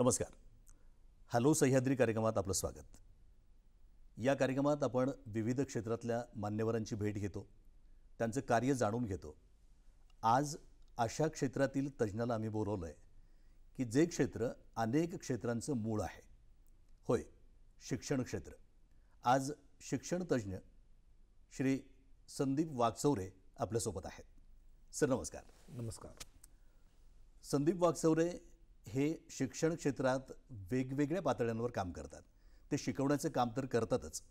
नमस्कार. हॅलो सह्याद्री कार्यक्रमात आपलं स्वागत. या कार्यक्रमात आपण विविध क्षेत्रातल्या मान्यवरांची भेट घेतो, त्यांचं कार्य जाणून घेतो. आज अशा क्षेत्रातील तज्ज्ञाला आम्ही बोलवलं आहे की जे क्षेत्र अनेक क्षेत्रांचं मूळ आहे. होय, शिक्षण क्षेत्र. आज शिक्षण तज्ज्ञ श्री संदीप वाकचौरे आपल्यासोबत आहेत. सर नमस्कार. नमस्कार. संदीप वाकचौरे हे शिक्षण क्षेत्रात वेगवेगळ्या पातळ्यांवर काम करतात. ते शिकवण्याचं काम तर करतातच,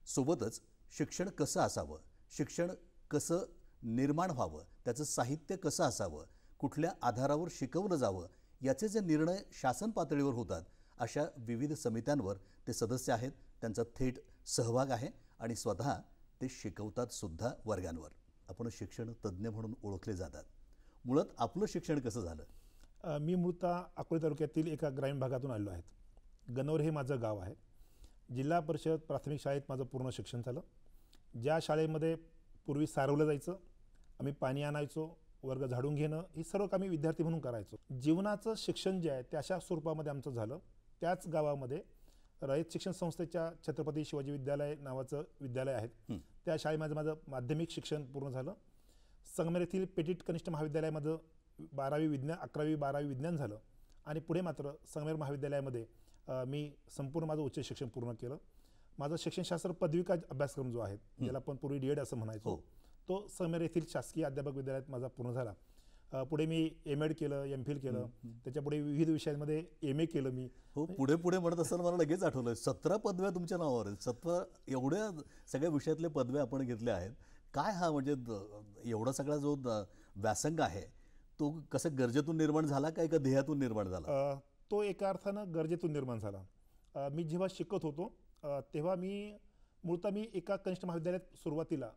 सोबतच शिक्षण कसं असावं, शिक्षण कसं निर्माण व्हावं, त्याचं साहित्य कसं असावं, कुठल्या आधारावर शिकवलं जावं, याचे जे निर्णय शासन पातळीवर होतात अशा विविध समित्यांवर ते सदस्य आहेत. त्यांचा थेट सहभाग आहे आणि स्वतः ते शिकवतात सुद्धा वर्गांवर. आपण शिक्षण तज्ज्ञ म्हणून ओळखले जातात. मुळात आपलं शिक्षण कसं झालं? मी मूळतः अकोले तालुक्यातील एका ग्रामीण भागातून आलो आहे. गणोर हे माझं गाव आहे. जिल्हा परिषद प्राथमिक शाळेत माझं पूर्ण शिक्षण झालं. ज्या शाळेमध्ये पूर्वी सारवलं जायचं, आम्ही पाणी आणायचो, वर्ग झाडून घेणं, ही सर्व कामी विद्यार्थी म्हणून करायचो. जीवनाचं शिक्षण जे आहे ते अशा स्वरूपामध्ये आमचं झालं. त्याच गावामध्ये रयत शिक्षण संस्थेच्या छत्रपती शिवाजी विद्यालय नावाचं विद्यालय आहे. त्या शाळेमध्ये माझं माध्यमिक शिक्षण पूर्ण झालं. संगमेर येथील पेटीट कनिष्ठ महाविद्यालयामध्ये 12वी विज्ञान 11वी 12वी विज्ञान झालं आणि पुढे मात्र संगमेर महाविद्यालयामध्ये मी संपूर्ण माझं उच्च शिक्षण पूर्ण केलं. माझं शिक्षणशास्त्र पदविका अभ्यासक्रम जो आहे, ज्याला आपण पूर्वी DED असं म्हणायचो, तो संगमेर येथील शासकीय अध्यापक विद्यालयात माझा पूर्ण झाला. पुढे मी MEd केलं, MPhil केलं, त्याच्यापुढे विविध विषयांमध्ये MA केलं मी. हो, पुढे पुढे म्हणत असताना मला लगेच आठवलं 17 पदव्या तुमच्या नावावर आहेत. 17 एवढ्या सगळ्या विषयातले पदव्या आपण घेतल्या आहेत. काय हा म्हणजे एवढा सगळा जो व्यासंग आहे तो कसं गरजेतून निर्माण झाला काय का ध्येयातून निर्माण झाला? तो एका अर्थानं गरजेतून निर्माण झाला. मी जेव्हा शिकत होतो तेव्हा मूळतः मी एका कनिष्ठ महाविद्यालयात सुरुवातीला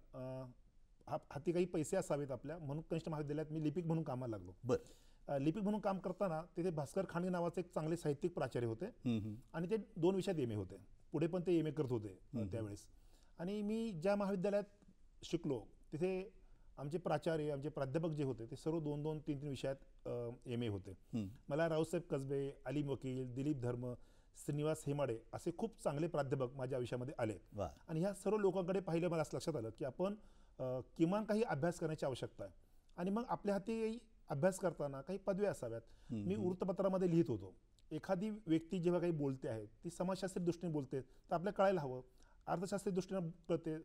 हाती काही पैसे असावेत आपल्या म्हणून कनिष्ठ महाविद्यालयात मी लिपिक म्हणून कामाला लागलो. बरं. लिपिक म्हणून काम करताना तिथे भास्कर खांडगे नावाचे एक चांगले साहित्यिक प्राचार्य होते आणि ते 2 विषयात MA होते. पुढे पण ते MA करत होते त्यावेळेस. आणि मी ज्या महाविद्यालयात शिकलो तिथे आमचे प्राचार्य, आमचे प्राध्यापक जे होते ते सर्व 2-2, 3-3 विषयात MA होते. मला रावसाहेब कसबे, अलीम वकील, दिलीप धर्म, श्रीनिवास हेमाडे असे खूप चांगले प्राध्यापक माझ्या आयुष्यामध्ये आले. आणि ह्या सर्व लोकांकडे पाहिलं मला असं लक्षात आलं की आपण किमान काही अभ्यास करण्याची आवश्यकता आहे. आणि मग आपल्या हाती अभ्यास करताना काही पदव्या असाव्यात. मी वृत्तपत्रामध्ये लिहित होतो, एखादी व्यक्ती जेव्हा काही बोलते आहे ती समाजशास्त्रीय दृष्टीने बोलते तर आपल्याला कळायला हवं, अर्थशास्त्रीय दृष्टीने कळते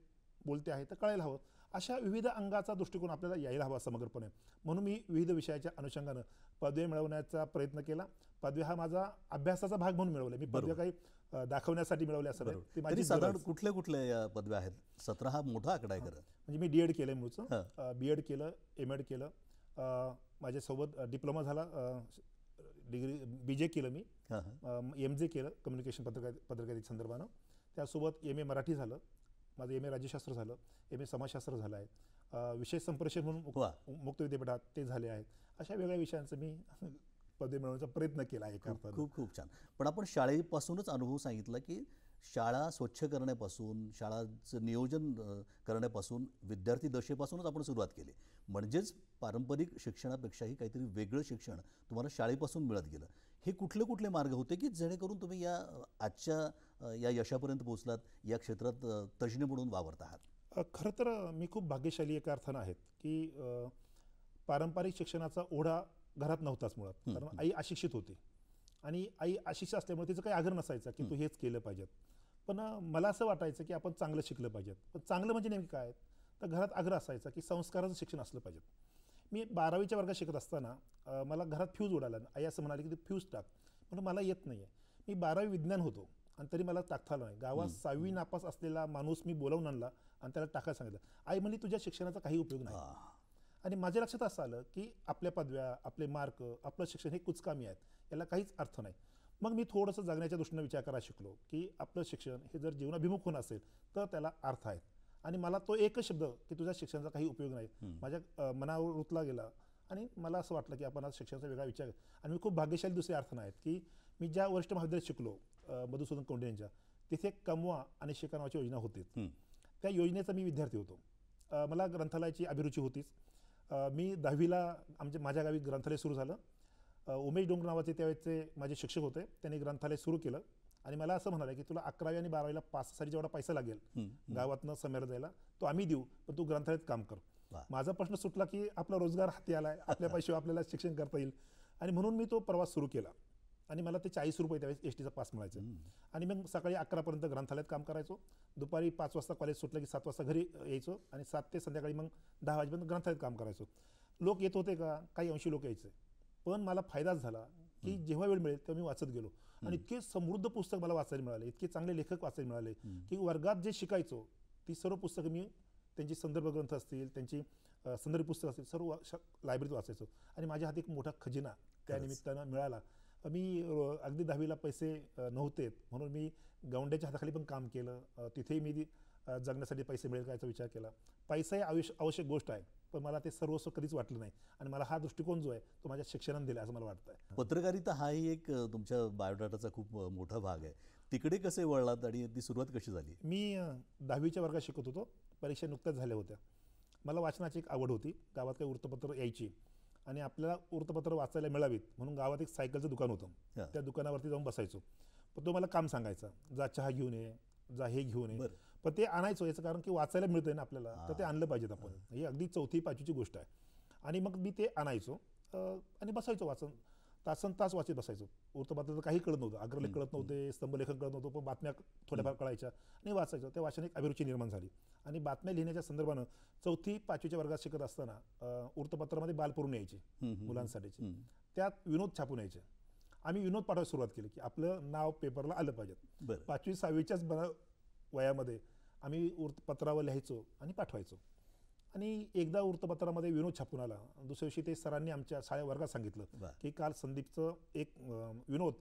बोलते आहे तर कळायला हवं. अशा विविध अंगाचा दृष्टिकोन आपल्याला यायला हवा समग्रपणे. म्हणून मी विविध विषयाच्या अनुषंगानं पदवी मिळवण्याचा प्रयत्न केला. पदवी हा माझा अभ्यासाचा भाग म्हणून मिळवला. मी पदव्या काही दाखवण्यासाठी मिळवल्या असं नाही. ती माझी साधारण कुठल्या कुठल्या या पदव्या आहेत? 17 हा मोठा आकडा आहे खरं. म्हणजे मी DED केलं मूळचं, BEd केलं, MEd केलं, माझ्यासोबत डिप्लोमा झाला, डिग्री BJ केलं मी, MJ केलं कम्युनिकेशन पत्रकारिते संदर्भानं, त्यासोबत MA मराठी झालं, माझं MA राज्यशास्त्र झालं, MA समाजशास्त्र झालं आहे, विशेष संप्रेषण म्हणून मुक्त विद्यापीठात ते झाले आहेत. अशा वेगळ्या विषयांचं मी पदवी मिळवण्याचा प्रयत्न केला आहे. खूप खूप छान. पण आपण शाळेपासूनच अनुभव सांगितला की शाळा स्वच्छ करण्यापासून, शाळाचं नियोजन करण्यापासून, विद्यार्थी दशेपासूनच आपण सुरुवात केली. म्हणजेच पारंपरिक शिक्षणापेक्षाही काहीतरी वेगळं शिक्षण तुम्हाला शाळेपासून मिळत गेलं. हे कुठले कुठले मार्ग होते की जेणेकरून तुम्ही या आजच्या या यशापर्यंत पोहोचलात, या क्षेत्रात तज्ज्ञ म्हणून वावरत आहात? खरं तर मी खूप भाग्यशाली एका अर्थानं आहेत की पारंपरिक शिक्षणाचा ओढा घरात नव्हताच मुळात. कारण आई अशिक्षित होती आणि आई अशिक्षित असल्यामुळे तिचं काही आग्रह नसायचा की तू हेच केलं पाहिजेत. पण मला असं वाटायचं की आपण चांगलं शिकलं पाहिजेत. पण चांगलं म्हणजे नेमकं काय, तर घरात आग्रह असायचा की संस्काराचं शिक्षण असलं पाहिजेत. मी 12वीच्या वर्गात शिकत असताना मला घरात फ्यूज उडाला. आई असं म्हणाली की ते फ्यूज टाक. म्हणून मला येत नाही आहे. मी 12वी विज्ञान होतो आणि तरी मला टाकता आलं नाही. गावात 6वी नापास असलेला माणूस मी बोलावून आणला आणि त्याला टाकायला सांगितलं. आई म्हणली तुझ्या शिक्षणाचा काही उपयोग नाही. आणि माझ्या लक्षात असं आलं की आपल्या पदव्या, आपले मार्क, आपलं शिक्षण हे कुचकामी आहेत, याला काहीच अर्थ नाही. मग मी थोडंसं जगण्याच्या दृष्टीनं विचार करायला शिकलो की आपलं शिक्षण हे जर जीवनाभिमुख होणं असेल तर त्याला अर्थ आहेत. आणि मला तो एकच शब्द की तुझ्या शिक्षणाचा काही उपयोग नाही माझ्या मनावर रुतला गेला. आणि मला असं वाटलं की आपण आज शिक्षणाचा वेगळा विचार. आणि मी खूप भाग्यशाली दुसरे अर्थ आहेत की मी ज्या वरिष्ठ महाविद्यालयात शिकलो मधुसूदन कोंडे यांच्या, तिथे कमवा आणि शिका नावाची योजना होती. त्या योजनेचा मी विद्यार्थी होतो. मला ग्रंथालयाची अभिरुची होतीच. मी 10वीला माझ्या गावी ग्रंथालय सुरू झालं. उमेश डोंगर नावाचे त्यावेळेचे माझे शिक्षक होते. त्यांनी ग्रंथालय सुरू केलं आणि मला असं म्हणाले की तुला 11वी आणि 12वीला पाससाठी जेवढा पैसा लागेल गावातनं समेर जायला तो आम्ही देऊ, पण तू ग्रंथालयात काम कर. माझा प्रश्न सुटला की आपला रोजगार हाती आलाय, आपल्या पैशावर आपल्याला शिक्षण करता येईल. आणि म्हणून मी तो प्रवास सुरू केला आणि मला ते 40 रुपये त्यावेळेस एसटीचा पास मिळायचं. आणि मग सकाळी 11पर्यंत ग्रंथालयात काम करायचो, दुपारी 5 वाजता कॉलेज सुटलं की 7 वाजता घरी यायचो आणि 7 ते संध्याकाळी मग 10 वाजेपर्यंत ग्रंथालयात काम करायचो. लोक येत होते का, काही 80 लोक यायचे, पण मला फायदाच झाला की जेव्हा वेळ मिळेल तेव्हा मी वाचत गेलो आणि इतके समृद्ध पुस्तक मला वाचायला मिळाले, इतके चांगले लेखक वाचायला मिळाले की वर्गात जे शिकायचो ती सर्व पुस्तकं मी त्यांची संदर्भ ग्रंथ असतील, त्यांची संदर्भ पुस्तक असतील, सर्व लायब्ररीत वाचायचो आणि माझ्या हाती एक मोठा खजिना त्या निमित्तानं मिळाला. मी अगदी 10वीला पैसे नव्हते म्हणून मी गौंड्याच्या हाताखाली पण काम केलं. तिथेही मी जगण्यासाठी पैसे मिळेल का याचा विचार केला. पैसा ही आवश्यक गोष्ट आहे, पण मला ते सर्वस्व कधीच वाटलं नाही आणि मला हा दृष्टिकोन जो आहे तो माझ्या शिक्षणाने दिला असं मला वाटतं. पत्रकारिता हाही एक तुमच्या बायोडाटाचा खूप मोठा भाग आहे. तिकडे कसे वळलात आणि ती सुरुवात कशी झाली? मी 10वीच्या वर्गात शिकत होतो, परीक्षा नुकत्याच झाल्या होत्या. मला वाचनाची एक आवड होती, गावात काही वृत्तपत्र यायची आणि आपल्याला वृत्तपत्र वाचायला मिळावीत म्हणून गावात एक सायकलचं दुकान होतं. त्या दुकानावरती जाऊन बसायचो. पण तो मला काम सांगायचा, जा चहा घेऊन ये, जा हे घेऊन ये. पण ते आणायचो याचं कारण की वाचायला मिळतंय ना आपल्याला, तर ते आणलं पाहिजेत आपण. ही अगदी 4थी 5वीची गोष्ट आहे. आणि मग मी ते आणायचो आणि बसायचो वाचन, तासन तास वाचत बसायचो. वृत्तपत्राचं काही कळत नव्हतं, अग्रलेख कळत नव्हते, स्तंभलेखन कळत नव्हतं, पण बातम्या थोड्याफार कळायच्या आणि वाचायचो. त्या वाचनात एक अभिरुची निर्माण झाली आणि बातम्या लिहिण्याच्या संदर्भानं 4थी 5वीच्या वर्गात शिकत असताना वृत्तपत्रामध्ये बालपुरवणी यायची मुलांसाठीची, त्यात विनोद छापून यायचे. आम्ही विनोद पाठवायला सुरुवात केली की आपलं नाव पेपरला आलं पाहिजे. 5वी 6वीच्याच वयामध्ये आम्ही वृत्तपत्रावर लिहायचो आणि पाठवायचो. आणि एकदा वृत्तपत्रामध्ये विनोद छापून आला. दुसऱ्या दिवशी ते सरांनी आमच्या शाळा वर्गात सांगितलं की काल संदीपचं एक विनोद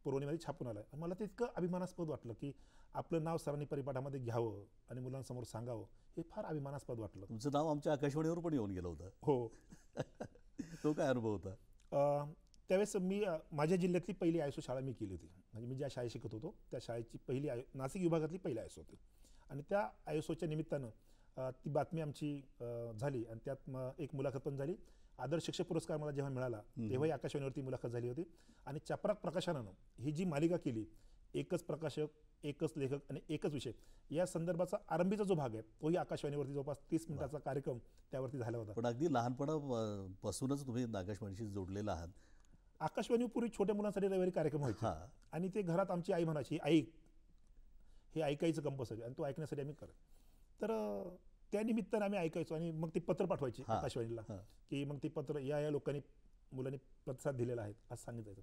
पुरवणीमध्ये छापून आला. मला ते इतकं अभिमानास्पद वाटलं की आपलं नाव सरांनी परिपाठामध्ये घ्यावं आणि मुलांसमोर सांगावं, हे फार अभिमानास्पद वाटलं. तुमचं नाव आमच्या आकाशवाणीवर पण येऊन गेलं होतं. हो. तो काय अनुभव होता? त्यावेळेस मी माझ्या जिल्ह्यातली पहिली आयएसओ शाळा मी केली होती. म्हणजे मी ज्या शाळेत शिकत होतो त्या शाळेची पहिली नाशिक विभागातली पहिली आयएसओ होती आणि त्या आयएसओच्या निमित्तानं ती बातमी आमची झाली आणि त्यात एक मुलाखत पण झाली. आदर्श शिक्षक पुरस्कार मला जेव्हा मिळाला तेव्हाही आकाशवाणीवरती मुलाखत झाली होती. आणि चपराक प्रकाशनानं ही जी मालिका केली, एकच प्रकाशक, एकच लेखक आणि एकच विषय, या संदर्भाचा आरंभीचा जो भाग आहे तोही आकाशवाणीवरती जवळपास 30 मिनिटाचा कार्यक्रम त्यावरती झाला होता. पण अगदी लहानपणापासूनच तुम्ही आकाशवाणीशी जोडलेला आहात. आकाशवाणीपूर्वी छोट्या मुलांसाठी रविवारी कार्यक्रम व्हायचे आणि ते घरात आमची आई म्हणायची, ऐक, हे ऐकायचं कंपल्सरी आणि तो ऐकण्यासाठी आम्ही करत. तर त्या निमित्तानं आम्ही ऐकायचो आणि मग ते पत्र पाठवायचे आकाशवाणीला की मग ते पत्र या लोकांनी मुलांनी प्रतिसाद दिलेला आहे असं सांगितलं.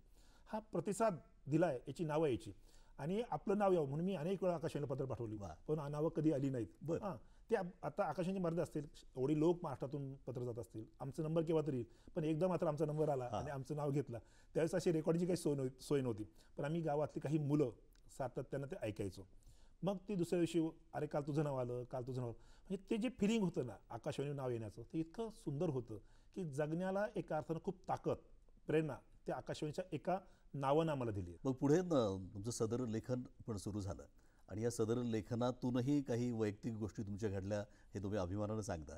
हा प्रतिसाद दिलाय याची नावं यायची आणि आपलं नाव यावं म्हणून मी अनेक वेळा आकाशवाणीला पत्र पाठवली, पण नावं कधी आली नाहीत. ते आता आकाशवाणीची मर्यादा असतील, एवढी लोक महाराष्ट्रातून पत्र जात असतील, आमचा नंबर केव्हा तरी येईल, पण एकदा मात्र आमचा नंबर आला आणि आमचं नाव घेतलं. त्यावेळेस अशी रेकॉर्डिंगची काही सोय नव्हती, पण आम्ही गावातली काही मुलं सातत्यानं ते ऐकायचो. मग ती दुसऱ्या दिवशी, अरे काल तुझं नाव आलं, काल तुझं नाव, म्हणजे ते जे फिलिंग होतं ना आकाशवाणी नाव येण्याचं, ते इतकं सुंदर होतं की जगण्याला एका अर्थानं खूप ताकद, प्रेरणा त्या आकाशवाणीच्या एका नावानं आम्हाला दिली. मग पुढे तुमचं सदर लेखन पण सुरू झालं आणि या सदर लेखनातूनही काही वैयक्तिक गोष्टी तुमच्या घडल्या, हे तुम्ही अभिमानानं सांगता,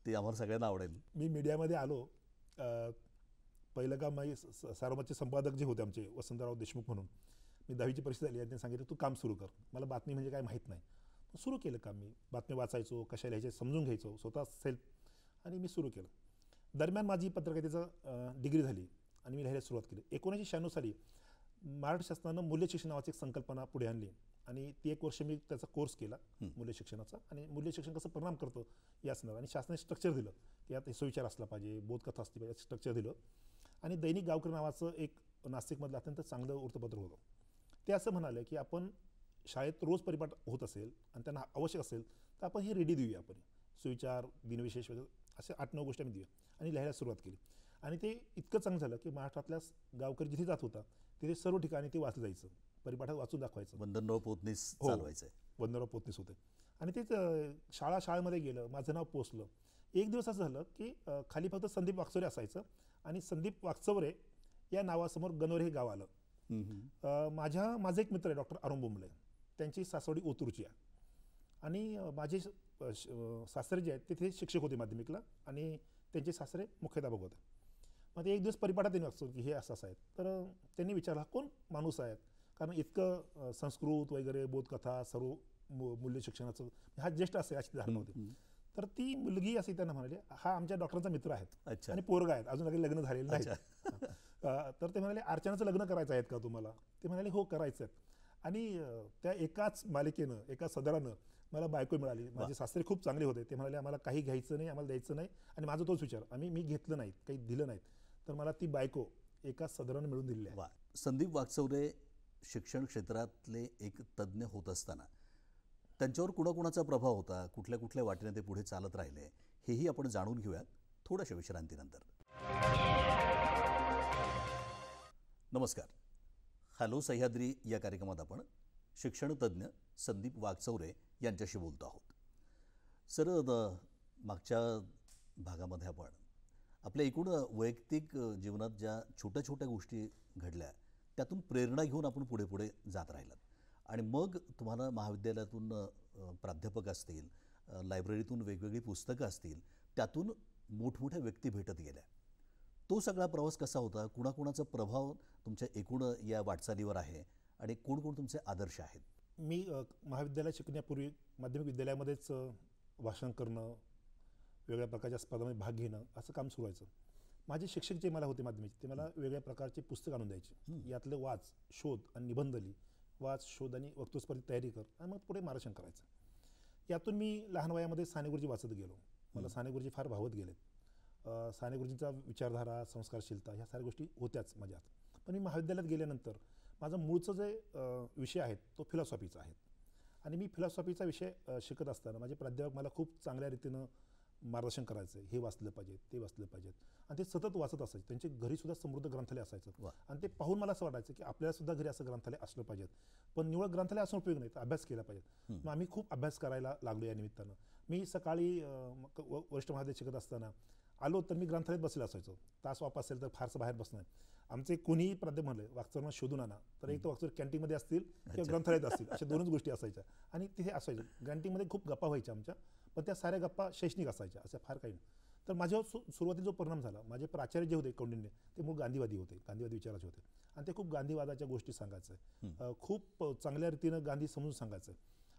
ते आम्हाला सगळ्यांना आवडेल. मी मीडियामध्ये आलो, पहिलं काम माझे सार्वमतचे संपादक जे होते आमचे वसंतराव देशमुख म्हणून, मी 10वीची परीक्षा झाली आणि त्यांनी सांगितलं तू काम सुरू कर. मला बातमी म्हणजे काय माहीत नाही, सुरू केलं काम. मी बातमी वाचायचो, कशा लिहायचे समजून घ्यायचो स्वतः सेल्फ, आणि मी सुरू केलं. दरम्यान माझी पत्रकारितेचं डिग्री झाली आणि मी लिहायला सुरुवात केली. 1996 साली महाराष्ट्र शासनानं मूल्य शिक्षण नावाची एक संकल्पना पुढे आणली आणि ती 1 वर्ष मी त्याचा कोर्स केला मूल्य शिक्षणाचा. आणि मूल्य शिक्षण कसं परिणाम करतं या संदर्भात आणि शासनाने स्ट्रक्चर दिलं की यात सुविचार असला पाहिजे, बोधकथा असली पाहिजे, स्ट्रक्चर दिलं. आणि दैनिक गावकरी नावाचं एक नाशिकमधलं अत्यंत चांगलं वृत्तपत्र होतं. ते असं म्हणाले की आपण शाळेत रोज परिपाठ होत असेल आणि त्यांना आवश्यक असेल तर आपण हे रेडी देऊया, आपण सुविचार, दिनविशेष वगैरे असे 8-9 गोष्टी आम्ही देऊया. आणि लिहायला सुरुवात केली आणि ते इतकं चांगलं झालं की महाराष्ट्रातल्या गावकरी जिथे जात होता तिथे सर्व ठिकाणी ते वाचलं जायचं, परिपाठात वाचून दाखवायचं. वंदनराव पोतनीस चालवायचं. वंदनराव पोतनीस होते आणि तेच शाळेमध्ये गेलं, माझं नाव पोचलं. एक दिवस असं झालं की खाली फक्त संदीप वाकचौरे असायचं आणि संदीप वाकचौरे या नावासमोर गणोरे हे गाव आलं. माझा एक मित्र आहे डॉक्टर अरुण बोंबले, त्यांची सासवडी ओतूरची आहे आणि माझे सासरे जे आहेत तिथे शिक्षक होते माध्यमिकला आणि त्यांचे सासरे मुख्याध्यापक होते. मग ते एक दिवस परिपाठात त्यांनी वाचतो की हे असं असं आहे. तर त्यांनी विचारला कोण माणूस आहेत, कारण इतकं संस्कृत वगैरे बोधकथा सर्व मूल्य शिक्षणाचं हा ज्येष्ठ असेल अशी धारणा होती. तर ती मुलगी अशी त्यांना म्हणाली हा आमच्या डॉक्टरांचा मित्र आहेत आणि पोरगा आहेत, अजून काही लग्न झालेलं नाही. तर ते म्हणाले अर्चनाचं लग्न करायचं आहेत का तुम्हाला? ते म्हणाले हो करायचं आहे. आणि त्या एकाच मालिकेनं एका सदरानं मला बायको मिळाली. माझे सासरे खूप चांगले होते. ते म्हणाले आम्हाला काही घ्यायचं नाही, आम्हाला द्यायचं नाही. आणि माझा तोच विचार, मी घेतलं नाहीत, काही दिलं नाहीत, तर मला ती बायको एका सदरानं मिळून दिली आहे. संदीप वाकचौरे शिक्षण क्षेत्रातले एक तज्ज्ञ होत असताना त्यांच्यावर कुणाकुणाचा प्रभाव होता, कुठल्या कुठल्या वाटेने ते पुढे चालत राहिले, हेही आपण जाणून घेऊयात थोड्याशा विश्रांतीनंतर. नमस्कार. हॅलो सह्याद्री या कार्यक्रमात आपण शिक्षणतज्ज्ञ संदीप वाकचौरे यांच्याशी बोलतो आहोत. सर, मागच्या भागामध्ये आपण आपल्या एकूण वैयक्तिक जीवनात ज्या छोट्या छोट्या गोष्टी घडल्या त्यातून प्रेरणा घेऊन आपण पुढे पुढे जात राहिलात आणि मग तुम्हाला महाविद्यालयातून प्राध्यापक असतील, लायब्ररीतून वेगवेगळी पुस्तकं असतील, त्यातून मोठमोठ्या व्यक्ती भेटत गेल्या. तो सगळा प्रवास कसा होता? कुणाकुणाचा प्रभाव तुमच्या एकूण या वाटचालीवर आहे आणि कोण कोण तुमचे आदर्श आहेत? मी महाविद्यालयात शिकण्यापूर्वी माध्यमिक विद्यालयामध्येच भाषण करणं, वेगळ्या प्रकारच्या स्पर्धांमध्ये भाग घेणं असं काम सुरू व्हायचं. माझे शिक्षक जे मला होते माध्यमिकचे, ते मला वेगळ्या प्रकारचे पुस्तक आणून द्यायचे. यातलं वाच, शोध आणि निबंध लिही, वाच, शोध आणि वक्तृत्वस्पर्धेची तयारी कर आणि मग पुढे मार्गदर्शन करायचं. यातून मी लहान वयामध्ये साने गुरुजी वाचत गेलो. मला साने गुरुजी फार भावत गेलेत. साने गुरुजींचा विचारधारा, संस्कारशीलता ह्या साऱ्या गोष्टी होत्याच माझ्यात. पण मी महाविद्यालयात गेल्यानंतर माझं मूळचं जे विषय आहेत तो फिलॉसॉफीचा आहे. आणि मी फिलॉसॉफीचा विषय शिकत असताना माझे प्राध्यापक मला खूप चांगल्या रीतीनं मार्गदर्शन करायचं, हे वाचलं पाहिजे, ते वाचलं पाहिजेत. आणि ते सतत वाचत असायचे. त्यांचे घरीसुद्धा समृद्ध ग्रंथालय असायचं. आणि ते पाहून मला असं वाटायचं की आपल्यालासुद्धा घरी असं ग्रंथालय असलं पाहिजेत. पण निवड ग्रंथालय असणं उपयोग नाही, तर अभ्यास केला पाहिजे. मग आम्ही खूप अभ्यास करायला लागलो या निमित्तानं. मी सकाळी वरिष्ठ महाविद्यालयात शिकत असताना आलो तर मी ग्रंथालयात बसलेला असायचो. तास वाप असेल तर फारसं बाहेर बसणार. आमचे कोणीही प्राध्यापक म्हणले वाकचौरेंना शोधून आणा, तर एक तर वाकचौरे कॅन्टीनमध्ये असतील किंवा ग्रंथालयात असतील, अशा दोनच गोष्टी असायच्या. आणि तिथे असायचं कॅन्टीनमध्ये खूप गप्पा व्हायच्या आमच्या, पण त्या साऱ्या गप्पा शैक्षणिक असायच्या, असं फार काही नाही. तर माझ्यावर सुरुवातीला जो परिणाम झाला, माझे प्राचार्य जे होते कौंडिन्य, ते मूळ गांधीवादी होते, गांधीवादी विचाराचे होते. आणि ते खूप गांधीवादाच्या गोष्टी सांगायचं, खूप चांगल्या रीतीनं गांधी समजून सांगायचं.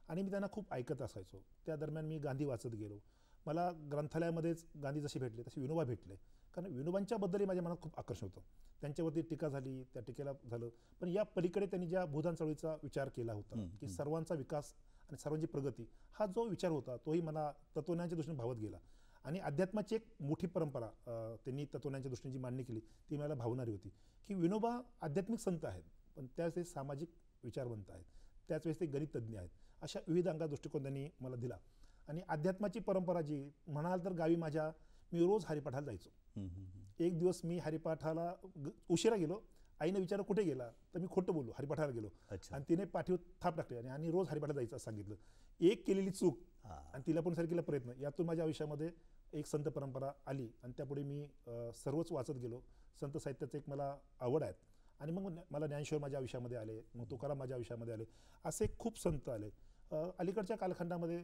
आणि मी त्यांना खूप ऐकत असायचो. त्या दरम्यान मी गांधी वाचत गेलो. मला ग्रंथालयामध्येच गांधी जसे भेटले तसे विनोबा भेटले, कारण विनोबांच्याबद्दलही माझ्या मनात खूप आकर्षण होतं. त्यांच्यावरती टीका झाली, त्या टीकेला झालं, पण या पलीकडे त्यांनी ज्या भूदान चळवळीचा विचार केला होता की सर्वांचा विकास आणि सर्वांची प्रगती, हा जो विचार होता तोही मला तत्वज्ञानाच्या दृष्टीने भावत गेला. आणि अध्यात्माची एक मोठी परंपरा त्यांनी तत्वज्ञानाच्या दृष्टीने जी मांडणी केली ती मला भावणारी होती की विनोबा आध्यात्मिक संत आहेत, पण त्याच ते सामाजिक विचारवंत आहेत, त्याच वेळेस ते गणित तज्ज्ञ आहेत. अशा विविध अंगा दृष्टिकोन त्यांनी मला दिला. आणि अध्यात्माची परंपरा जी म्हणाल तर गावी माझ्या मी रोज हरिपाठाला जायचो. एक दिवस मी हरिपाठाला उशिरा गेलो. आईने विचारलं कुठे गेला, तर मी खोटं बोललो, हरिपाठाला गेलो. आणि तिने पाठीवर थाप टाकली आणि रोज हरिपाठाला जायचं सांगितलं. एक केलेली चूक आणि तिला पण केला प्रयत्न, यातून माझ्या आयुष्यामध्ये एक संत परंपरा आली. आणि त्यापुढे मी सर्वच वाचत गेलो. संत साहित्याचं एक मला आवड आहे. आणि मग मला ज्ञानेश्वर माझ्या आयुष्यामध्ये आले, मग तुकाराम माझ्या आयुष्यामध्ये आले, असे खूप संत आले. अलीकडच्या कालखंडामध्ये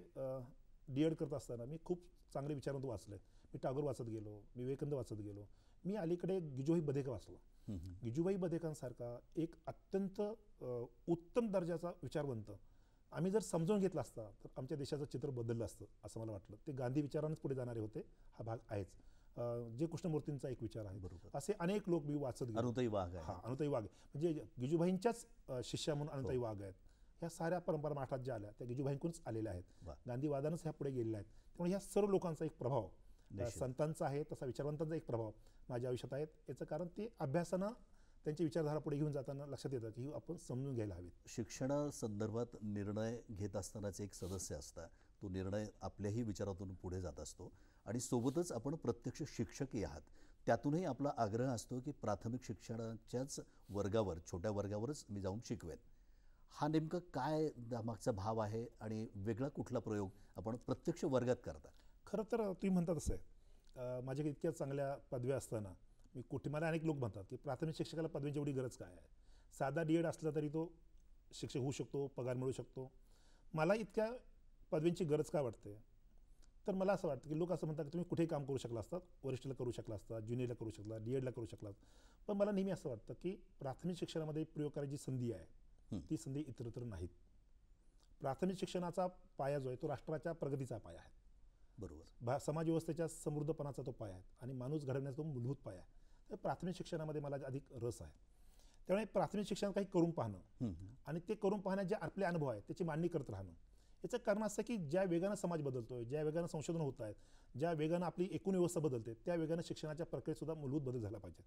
D.Ed करत असताना मी खूप चांगले विचारवंत वाचले. मी टागोर वाचत गेलो, मी विवेकानंद वाचत गेलो. मी अलीकडे गिजूभाई बधेकर वाचलो. गिजूभाई बधेकरांसारखा एक अत्यंत उत्तम दर्जाचा विचारवंत आम्ही जर समजून घेतला असता तर आमच्या देशाचं चित्र बदललं असतं असं मला वाटलं. ते गांधी विचारानेच पुढे जाणारे होते, हा भाग आहेच. जे कृष्णमूर्तींचा एक विचार आहे, बरोबर, असे अनेक लोक मी वाचत गेलो. अनुताई वाघ आहे. हां, अनुताई वाघ म्हणजे गिजूभाईंच्याच शिष्या म्हणून अनुताई वाघ आहेत. ह्या साऱ्या परंपरा महाराष्ट्रात ज्या आल्या त्या गिजूभाईंकडूनच आलेल्या आहेत. गांधीवादानंच ह्या पुढे गेलेल्या आहेत. त्यामुळे ह्या सर्व लोकांचा एक प्रभाव संतांचा आहे, तसा विचारवंतांचा एक प्रभाव माझ्या आयुष्यात आहेत. याचं कारण ते अभ्यासानं त्यांची विचारधारा पुढे घेऊन जाताना लक्षात येतं की आपण समजून घ्यायला हवीत. शिक्षणासंदर्भात निर्णय घेत असतानाच एक सदस्य असता, तो निर्णय आपल्याही विचारातून पुढे जात असतो. आणि सोबतच आपण प्रत्यक्ष शिक्षकही आहात, त्यातूनही आपला आग्रह असतो की प्राथमिक शिक्षणाच्याच वर्गावर, छोट्या वर्गावरच मी जाऊन शिकवेन. हा नेमकं काय मागचा भाव आहे आणि वेगळा कुठला प्रयोग आपण प्रत्यक्ष वर्गात करता? खरं तर तुम्ही म्हणता तसं आहे. माझ्या इतक्या चांगल्या पदव्या असताना मी कुठे, मला अनेक लोक म्हणतात की प्राथमिक शिक्षकाला पदवीची एवढी गरज काय आहे, साधा D.Ed असला तरी तो शिक्षक होऊ शकतो, पगार मिळू शकतो. मला इतक्या पदवींची गरज काय वाटते? तर मला असं वाटतं की लोक असं म्हणतात की तुम्ही कुठेही काम करू शकला असतात, वरिष्ठला करू शकला असता, ज्युनियरला करू शकला, DEDला करू शकला. पण मला नेहमी असं वाटतं की प्राथमिक शिक्षणामध्ये प्रयोग करायची संधी आहे ती संधी इतरत्र नाहीत. प्राथमिक शिक्षणाचा पाया जो आहे तो राष्ट्राच्या प्रगतीचा पाया आहे. बरोबर. समाज व्यवस्थेच्या समृद्धपणाचा तो पाया आहे आणि माणूस घडवण्याचा तो मूलभूत पाया आहे. तर प्राथमिक शिक्षणामध्ये मला अधिक रस आहे. त्यामुळे प्राथमिक शिक्षण काही करून पाहणं आणि ते करून पाहण्यात जे आपले अनुभव आहेत त्याची मांडणी करत राहणं. याचं कारण असं की ज्या वेगानं समाज बदलतोय, ज्या वेगानं संशोधन होत आहेत, ज्या वेगानं आपली एकूण व्यवस्था बदलते, त्या वेगानं शिक्षणाच्या प्रक्रियेत सुद्धा मूलभूत बदल झाला पाहिजे.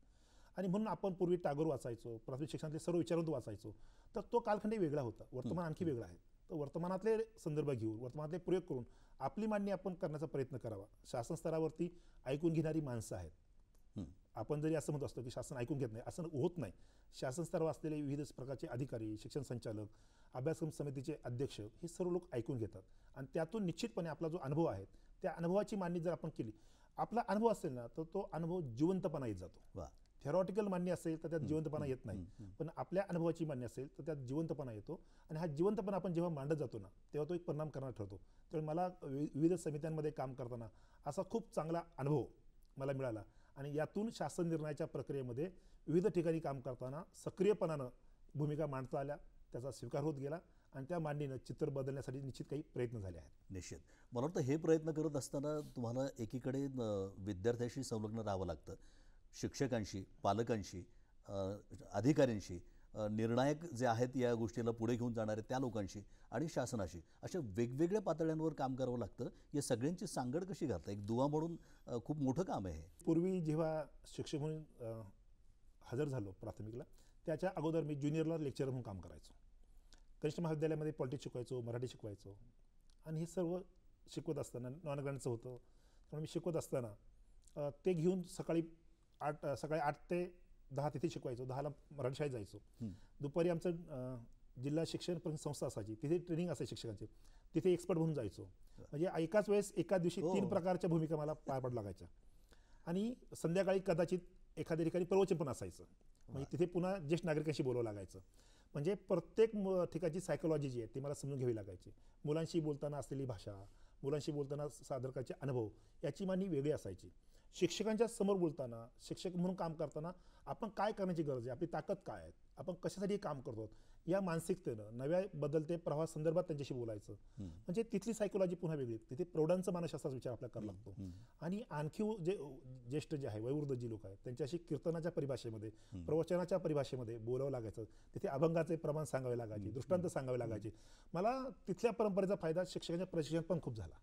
आणि म्हणून आपण पूर्वी टागोर वाचायचो, प्राथमिक शिक्षणातले सर्व विचारवंत वाचायचो, तर तो कालखंड वेगळा होता. वर्तमान आणखी वेगळा आहे. तर वर्तमानातले संदर्भ घेऊन, वर्तमानातले प्रयोग करून आपली मांडणी आपण करण्याचा प्रयत्न करावा. शासन स्तरावरती ऐकून घेणारी माणसं आहेत. आपण जरी असं म्हणत असतो की शासन ऐकून घेत नाही, असं होत नाही. शासन स्तरावर असलेले विविध प्रकारचे अधिकारी, शिक्षण संचालक, अभ्यासक्रम समितीचे अध्यक्ष हे सर्व लोक ऐकून घेतात आणि त्यातून निश्चितपणे आपला जो अनुभव आहे त्या अनुभवाची मांडणी जर आपण केली, आपला अनुभव असेल ना तर तो अनुभव जिवंतपणा येत जातो. थेरॉटिकल मांडणी असेल तर त्यात जिवंतपणा येत नाही, पण आपल्या अनुभवाची मांडणी असेल तर त्यात जिवंतपणा येतो आणि हा जिवंतपणा आपण जेव्हा मांडत जातो ना तेव्हा तो एक परिणाम करणार ठरतो. त्यामुळे मला विविध समित्यांमध्ये काम करताना असा खूप चांगला अनुभव मला मिळाला आणि यातून शासन निर्णयाच्या प्रक्रियेमध्ये विविध ठिकाणी काम करताना सक्रियपणानं भूमिका मांडता आल्या, त्याचा स्वीकार होत गेला आणि त्या मांडणीनं चित्र बदलण्यासाठी निश्चित काही प्रयत्न झाले आहेत. निश्चित. मला वाटतं हे प्रयत्न करत असताना तुम्हाला एकीकडे विद्यार्थ्याशी संलग्न राहावं लागतं, शिक्षकांशी, पालकांशी, अधिकाऱ्यांशी, निर्णायक जे आहेत या गोष्टीला पुढे घेऊन जाणारे त्या लोकांशी आणि शासनाशी, अशा वेगवेगळ्या पातळ्यांवर काम करावं लागतं. या सगळ्यांची सांगड कशी घालता? एक दुवा म्हणून खूप मोठं काम आहे. पूर्वी जेव्हा शिक्षक म्हणून हजर झालो प्राथमिकला, त्याच्या अगोदर मी ज्युनियरला लेक्चर म्हणून काम करायचो. कनिष्ठ महाविद्यालयामध्ये पॉलिटिक्स शिकवायचो, मराठी शिकवायचो आणि हे सर्व शिकवत असताना नॉन ग्रँटचं होतं. त्यामुळे मी शिकवत असताना ते घेऊन सकाळी 8 ते 10 तिथे शिकवायचो. 10ला मराठी शाळेत जायचो. दुपारी आमचं जिल्हा शिक्षण संस्था असायची, तिथे ट्रेनिंग असायची शिक्षकांची, तिथे एक्सपर्ट म्हणून जायचो. म्हणजे एकाच वेळेस एका दिवशी 3 प्रकारच्या भूमिका मला पार पाड लागायच्या. आणि संध्याकाळी कदाचित एखाद्या ठिकाणी प्रवचन पण असायचं. म्हणजे तिथे पुन्हा ज्येष्ठ नागरिकांशी बोलावं लागायचं. म्हणजे प्रत्येक ठिकाणची सायकोलॉजी जी आहे ती मला समजून घ्यावी लागायची. मुलांशी बोलताना असलेली भाषा, मुलांशी बोलताना सादर करायचे अनुभव याची मांडणी वेगळी असायची. शिक्षकांच्या समोर बोलताना, शिक्षक म्हणून काम करताना आपण काय करण्याची गरज आहे, आपली ताकद काय आहे, आपण कशासाठी काम करतो, या मानसिकतेनं नव्या बदलते प्रवाह संदर्भात त्यांच्याशी बोलायचं. म्हणजे तिथली सायकोलॉजी पुन्हा वेगळी. तिथे प्रौढांचा मानसशास्त्राचा विचार आपल्याला करावा लागतो. आणि आणखी जे ज्येष्ठ जे आहे, वयोवृद्ध जी लोक आहेत त्यांच्याशी कीर्तनाच्या परिभाषेमध्ये, प्रवचनाच्या परिभाषेमध्ये बोलावं लागायचं. तिथे अभंगाचे प्रमाण सांगावे लागायचे, दृष्टांत सांगावे लागायचे. मला तिथल्या परंपरेचा फायदा शिक्षकांच्या प्रशिक्षण पण खूप झाला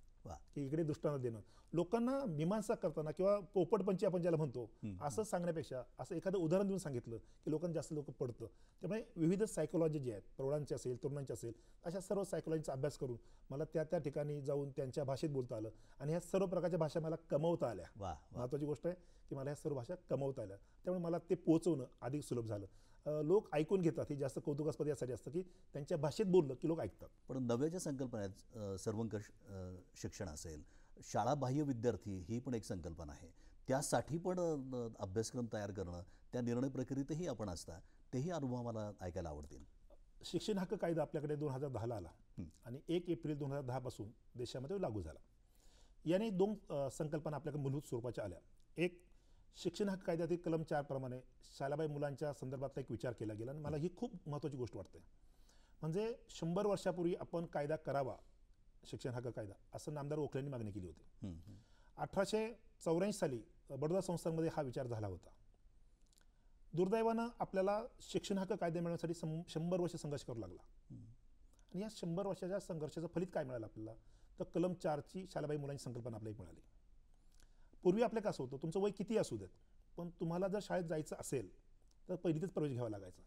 की इकडे दृष्टांत देणं, लोकांना मीमांसा करताना किंवा पोपटपंची आपण ज्याला म्हणतो असं सांगण्यापेक्षा असं एखादं उदाहरण देऊन सांगितलं की लोकांना जास्त लोक पडतं. त्यामुळे विविध सायकोलॉजी जी आहेत, प्रौढांची असेल, तरुणांची असेल, अशा सर्व सायकोलॉजीचा अभ्यास करून मला त्या ठिकाणी जाऊन त्यांच्या भाषेत बोलता आलं आणि ह्या सर्व प्रकारच्या भाषा मला कमवता आल्या. महत्त्वाची गोष्ट आहे की मला ह्या सर्व भाषा कमवता आल्या. त्यामुळे मला ते पोहोचवणं अधिक सुलभ झालं. लोक ऐकून घेतात, हे जास्त कौतुकास्पद यासाठी असतं की त्यांच्या भाषेत बोललं की लोक ऐकतात. पण नव्याच्या संकल्पनेत सर्वंकष शिक्षण असेल, शाळाबाह्य विद्यार्थी ही पण एक संकल्पना आहे. त्यासाठी पण अभ्यासक्रम तयार करणं, त्या निर्णय प्रक्रियेतही आपण असता, तेही अनुभव मला ऐकायला आवडतील. शिक्षण हक्क कायदा आपल्याकडे 2010ला आला आणि 1 एप्रिल 2010 पासून देशामध्ये लागू झाला. याने 2 संकल्पना आपल्याकडे मूलभूत स्वरूपाच्या आल्या. एक, शिक्षण हक्क कायद्यातील कलम 4 प्रमाणे शाळाबाह्य मुलांच्या संदर्भातला एक विचार केला गेला आणि मला ही खूप महत्त्वाची गोष्ट वाटते. म्हणजे 100 वर्षापूर्वी आपण कायदा करावा, शिक्षण हक्क कायदा, असं नामदार ओखलेंनी मागणी केली होती. 1884 साली बडोदा संस्थांमध्ये हा विचार झाला होता. दुर्दैवानं आपल्याला शिक्षण हक्क कायदा मिळवण्यासाठी 100 वर्ष संघर्ष करावा लागला. आणि या 100 वर्षाच्या संघर्षाचं फलित काय मिळालं आपल्याला, तर कलम 4ची शाळाबाह्य मुलांची संकल्पना आपल्याला मिळाली. पूर्वी आपल्या कसं होतं, तुमचं वय किती असू देत, पण तुम्हाला जर शाळेत जायचं असेल तर पहिलीतच प्रवेश घ्यावा लागायचा.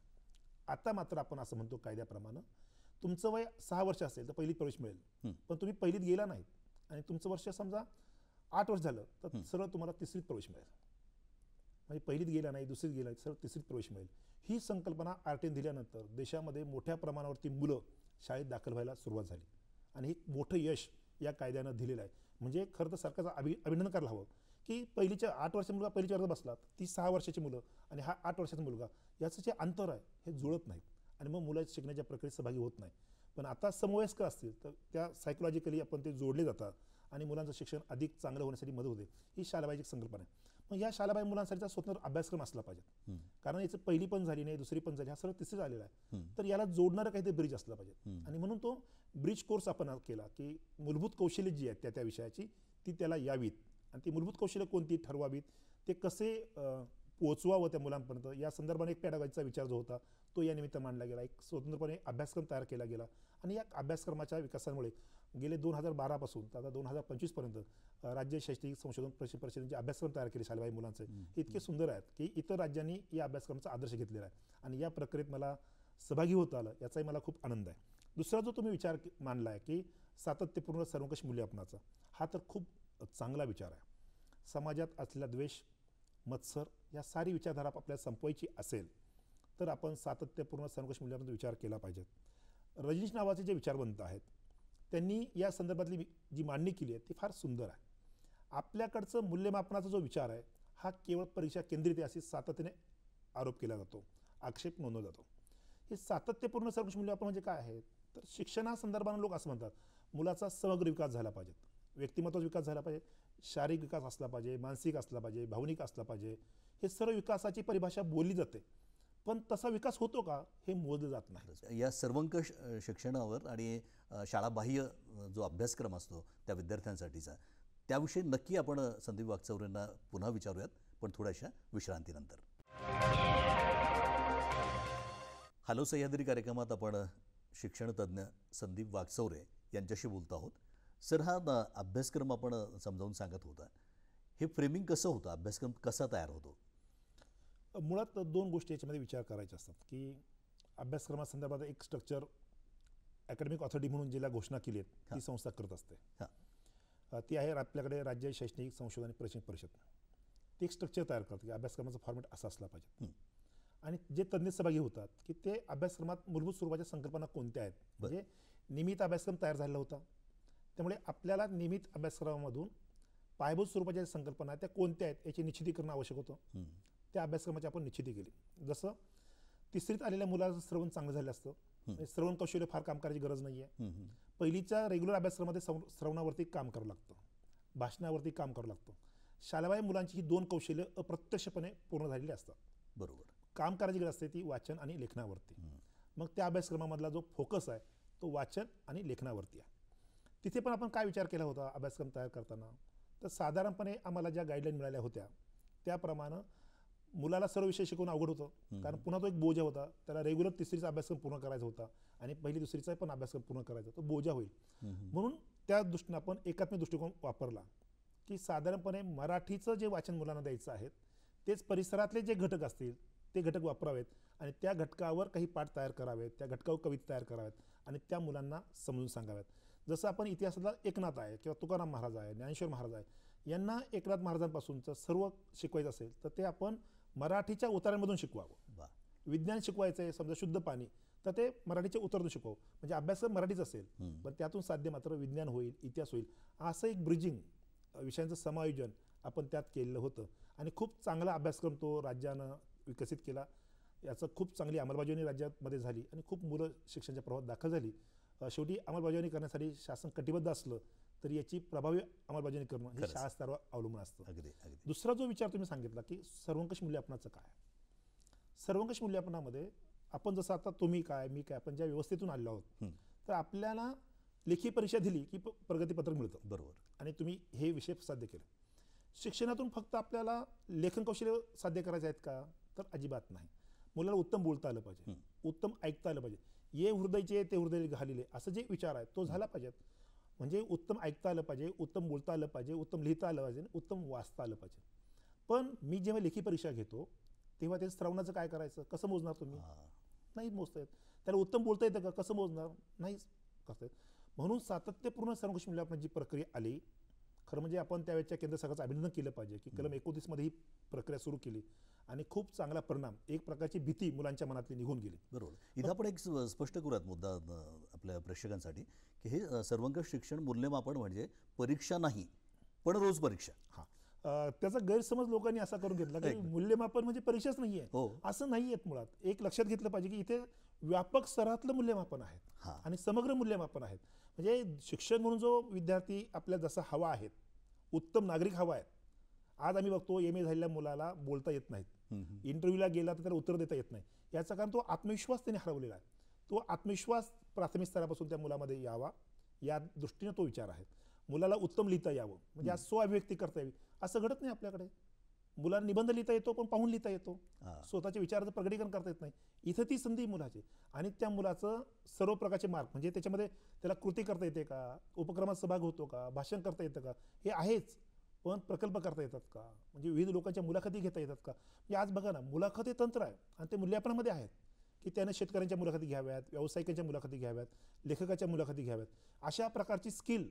आता मात्र आपण असं म्हणतो कायद्याप्रमाणे, तुमचं वय 6 वर्ष असेल तर पहिलीत प्रवेश मिळेल, पण तुम्ही पहिलीत गेला नाहीत आणि तुमचं वर्ष समजा 8 वर्ष झालं तर सरळ तुम्हाला 3रीत प्रवेश मिळेल. म्हणजे पहिलीत गेला नाही, दुसरीत गेला नाही, सरळ 3रीत प्रवेश मिळेल. ही संकल्पना आरटीने दिल्यानंतर देशामध्ये मोठ्या प्रमाणावरती मुलं शाळेत दाखल व्हायला सुरुवात झाली आणि हे मोठं यश या कायद्यानं दिलेलं आहे. म्हणजे खरं तर सरकारचं अभिनंदन करायला हवं की पहिलीच्या 8 वर्षाचा मुलगा पहिलीच्या वर्गात बसला, ती 6 वर्षाची मुलं आणि हा 8 वर्षाचा मुलगा, याचं जे अंतर आहे हे जुळत नाहीत आणि मग मुलं शिकण्याच्या प्रक्रियेत सहभागी होत नाही. पण आता समवयस्क असतील तर त्या सायकोलॉजिकली आपण ते जोडले जातात आणि मुलांचं शिक्षण अधिक चांगलं होण्यासाठी मदत होते, ही शालाबाईची संकल्पना आहे. मग या शालाबाई मुलांसाठीचा स्वतंत्र अभ्यासक्रम असला पाहिजे, कारण याचं पहिली पण झाली नाही, दुसरी पण झाली, हा सर्व तिसरी झालेला आहे. तर याला जोडणारं काहीतरी ब्रिज असलं पाहिजे. आणि म्हणून तो ब्रिज कोर्स आपण केला की मूलभूत कौशल्य जी आहेत त्या विषयाची ती त्याला यावीत, आणि ती मूलभूत कौशल्य कोणती ठरवावीत, ते कसे पोचवावं त्या मुलांपर्यंत, या संदर्भाने एक पॅडागॉजीचा विचार जो होता तो या निमित्त मांडला गेला. एक स्वतंत्रपणे अभ्यासक्रम तयार केला गेला, आणि या अभ्यासक्रमाच्या विकासामुळे गेले 2012 पासून तर आता 2025 पर्यंत राज्य शैक्षणिक संशोधन परिषदेचे अभ्यासक्रम तयार केले शालेबाई मुलांचे इतके सुंदर आहेत की इतर राज्यांनी या अभ्यासक्रमाचा आदर्श घेतलेला आहे, आणि या प्रक्रियेत मला सहभागी होता आलं याचाही मला खूप आनंद आहे. दुसरा जो तुम्ही विचार मांडला आहे की सातत्यपूर्ण सर्वंकष मूल्यमापनाचा, हा तर खूप चांगला विचार आहे. समाजात असलेला द्वेष, मत्सर या सारी विचारधारा आपल्याला संपवायची असेल तर आपण सातत्यपूर्ण सर्वंकष मूल्यमापनाचा विचार केला पाहिजे. रजनीश नावाचे जे विचारवंत आहेत त्यांनी या संदर्भातली जी मांडणी केली आहे ती फार सुंदर आहे. आपल्याकडचं मूल्यमापनाचा जो विचार आहे हा केवळ परीक्षा केंद्रित आहे अशी सातत्याने आरोप केला जातो, आक्षेप नोंदवला जातो. हे सातत्यपूर्ण सर्वंकष मूल्यमापन म्हणजे काय आहे, तर शिक्षणासंदर्भाने लोक असं म्हणतात मुलाचा समग्र विकास झाला पाहिजे, व्यक्तिमत्वाचा विकास झाला पाहिजे, शारीरिक विकास असला पाहिजे, मानसिक असला पाहिजे, भावनिक असला पाहिजे, हे सर्व विकासाची परिभाषा बोलली जाते, पण तसा विकास होतो का हे मोजलं जात नाही. या सर्वंकष शिक्षणावर आणि शाळाबाह्य जो अभ्यासक्रम असतो त्या विद्यार्थ्यांसाठीचा, त्याविषयी नक्की आपण संदीप वाकचौरेंना पुन्हा विचारूयात, पण थोड्याशा विश्रांतीनंतर. हॅलो सह्याद्री कार्यक्रमात आपण शिक्षणतज्ञ संदीप वाकचौरे यांच्याशी बोलतो आहोत. सर, हा अभ्यासक्रम आपण समजावून सांगत होता, हे फ्रेमिंग कसं होतं, अभ्यासक्रम कसा तयार होतो? मुळात दोन गोष्टी याच्यामध्ये विचार करायचे असतात की अभ्यासक्रमासंदर्भात एक स्ट्रक्चर अकॅडमिक ऑथॉरिटी म्हणून जिला घोषणा केली आहे ती संस्था करत असते. ती आहे आपल्याकडे राज्य शैक्षणिक संशोधन आणि प्रशिक्षण परिषद. ती एक स्ट्रक्चर तयार करते की अभ्यासक्रमाचा फॉर्मॅट असा असला पाहिजे, आणि जे तज्ज्ञ सहभागी होतात की ते अभ्यासक्रमात मूलभूत स्वरूपाच्या संकल्पना कोणत्या आहेत, म्हणजे नियमित अभ्यासक्रम तयार झालेला होता, त्यामुळे आपल्याला नियमित अभ्यासक्रमामधून पायाभूत स्वरूपाच्या संकल्पना त्या कोणत्या आहेत याची निश्चिती करणं आवश्यक होतं. त्या अभ्यासक्रमाची आपण निश्चिती केली. जसं तिसरीत आलेल्या मुलाचं श्रवण चांगलं झालं असतं, श्रवण कौशल्य फार काम करायची गरज नाही आहे. पहिलीच्या रेग्युलर अभ्यासक्रमामध्ये श्रवणावरती काम करावं लागतं, भाषणावरती काम करावं लागतं. शालेबाह्य मुलांची ही दोन कौशल्य अप्रत्यक्षपणे पूर्ण झालेली असतात. बरोबर. काम करायची गरज असते ती वाचन आणि लेखनावरती. मग त्या अभ्यासक्रमामधला जो फोकस आहे तो वाचन आणि लेखनावरती आहे. तिथे पण आपण काय विचार केला होता अभ्यासक्रम तयार करताना, तर साधारणपणे आम्हाला ज्या गाईडलाईन मिळाल्या होत्या त्याप्रमाणे मुलाला सर्व विषय शिकवणं अवघड होतं, कारण पुन्हा तो एक बोजा होता, त्याला रेग्युलर तिसरीचा अभ्यासक्रम पूर्ण करायचा होता आणि पहिली दुसरीचा पण अभ्यासक्रम पूर्ण करायचा, तो बोजा होईल. म्हणून त्या दृष्टीने आपण एकात्मिक दृष्टिकोन वापरला की साधारणपणे मराठीचं जे वाचन मुलांना द्यायचं आहे तेच परिसरातले जे घटक असतील ते घटक वापरावेत, आणि त्या घटकावर काही पाठ तयार करावेत, त्या घटकावर कविता तयार कराव्यात आणि त्या मुलांना समजून सांगाव्यात. जसं आपण इतिहासातला एकनाथ आहे किंवा तुकाराम महाराज आहे, ज्ञानेश्वर महाराज आहे, यांना एकनाथ महाराजांपासूनचं सर्व शिकवायचं असेल तर ते आपण मराठीच्या उतारांमधून शिकवावं. विज्ञान शिकवायचं आहे समजा शुद्ध पाणी, तर ते मराठीच्या उतारातून शिकवावं, म्हणजे अभ्यासक्रम मराठीच असेल पण त्यातून साध्य मात्र विज्ञान होईल, इतिहास होईल, असं एक ब्रिजिंग विषयांचं समायोजन आपण त्यात केलेलं होतं. आणि खूप चांगला अभ्यासक्रम तो राज्यानं विकसित केला. याचं खूप चांगली अंमलबजावणी राज्यामध्ये झाली आणि खूप मुलं शिक्षणाच्या प्रवाहात दाखल झाली. शेवटी अंमलबजावणी करण्यासाठी शासन कटिबद्ध असलं तर याची प्रभावी अंमलबजावणी करणं हे शाळा स्तरावर अवलंबून असतं. दुसरा जो विचार तुम्ही सांगितला की सर्वंकष मूल्यमापनाचं काय, सर्वंकष मूल्यमापनामध्ये आपण जसं आता तुम्ही काय मी काय आपण ज्या व्यवस्थेतून आलेलो आहोत, तर आपल्याला लेखी परीक्षा दिली की प्रगतीपत्रक मिळतं. बरोबर. आणि तुम्ही हे विषय साध्य केले. शिक्षणातून फक्त आपल्याला लेखन कौशल्य साध्य करायचे आहेत का, तर अजिबात नाही. मुलाला उत्तम बोलता आलं पाहिजे, उत्तम ऐकता आलं पाहिजे, ये हृदयचे ते हृदय घालिले असं जे विचार आहे तो झाला पाहिजे. म्हणजे उत्तम ऐकता आलं पाहिजे, उत्तम बोलता आलं पाहिजे, उत्तम लिहिता आलं पाहिजे, उत्तम वाचता आलं पाहिजे. पण मी जेव्हा लेखी परीक्षा घेतो तेव्हा ते श्रवणाचं काय करायचं, कसं मोजणार तुम्ही, नाही मोजता येत. त्याला उत्तम बोलता येतं का, कसं मोजणार, नाहीच करता येत. म्हणून सातत्यपूर्ण सर्वंकष मूल्यमापनाची प्रक्रिया आली. खरं म्हणजे आपण त्यावेळेच्या केंद्र सरकारचं अभिनंदन केलं पाहिजे की कलम 29 मध्ये ही प्रक्रिया सुरू केली आणि खूप चांगला परिणाम, एक प्रकारची भीती मुलांच्या मनातली निघून गेली. बरोबर. इथं आपण एक स्पष्ट करूयात मुद्दा आपल्या प्रेक्षकांसाठी की हे सर्वंकष शिक्षण मूल्यमापन म्हणजे परीक्षा नाही पण रोज परीक्षा. त्याचा गैरसमज लोकांनी असा करून घेतला की मूल्यमापन म्हणजे परीक्षाच नाहीये, असं नाहीये. मुळात एक लक्षात घेतलं पाहिजे की इथे व्यापक स्तरातलं मूल्यमापन आहे हां. आणि समग्र मूल्यमापन आहेत. म्हणजे शिक्षण म्हणून जो विद्यार्थी आपल्याला जसा हवा आहे, उत्तम नागरिक हवा आहे. आज आम्ही बघतो MA झालेल्या मुलाला बोलता येत नाहीत, इंटरव्ह्यूला गेला तर त्याला उत्तर देता येत नाही. याचं कारण तो आत्मविश्वास त्याने हरवलेला आहे. तो आत्मविश्वास प्राथमिक स्तरापासून त्या मुलामध्ये यावा या दृष्टीने तो विचार आहे. मुलाला उत्तम लिहिता यावं, म्हणजे आज स्व-अभिव्यक्ती करता यावी, असं घडत नाही आपल्याकडे. मुलांना निबंध लिहिता येतो, पण पाहून लिहिता येतो, स्वतःच्या विचाराचं प्रकटीकरण करता येत नाही. इथं ती संधी मुलाची, आणि त्या मुलाचं सर्व प्रकारचे मार्क, म्हणजे त्याच्यामध्ये त्याला कृती करता येते का, उपक्रमात सहभाग होतो का, भाषण करता येतं का, हे आहेच. पण प्रकल्प करता येतात का, म्हणजे विविध लोकांच्या मुलाखती घेता येतात का. म्हणजे आज बघा ना, मुलाखत हे तंत्र आहे आणि ते मूल्यमापनामध्ये आहेत की त्याने शेतकऱ्यांच्या मुलाखती घ्याव्यात, व्यावसायिकांच्या मुलाखती घ्याव्यात, लेखकाच्या मुलाखती घ्याव्यात. अशा प्रकारची स्किल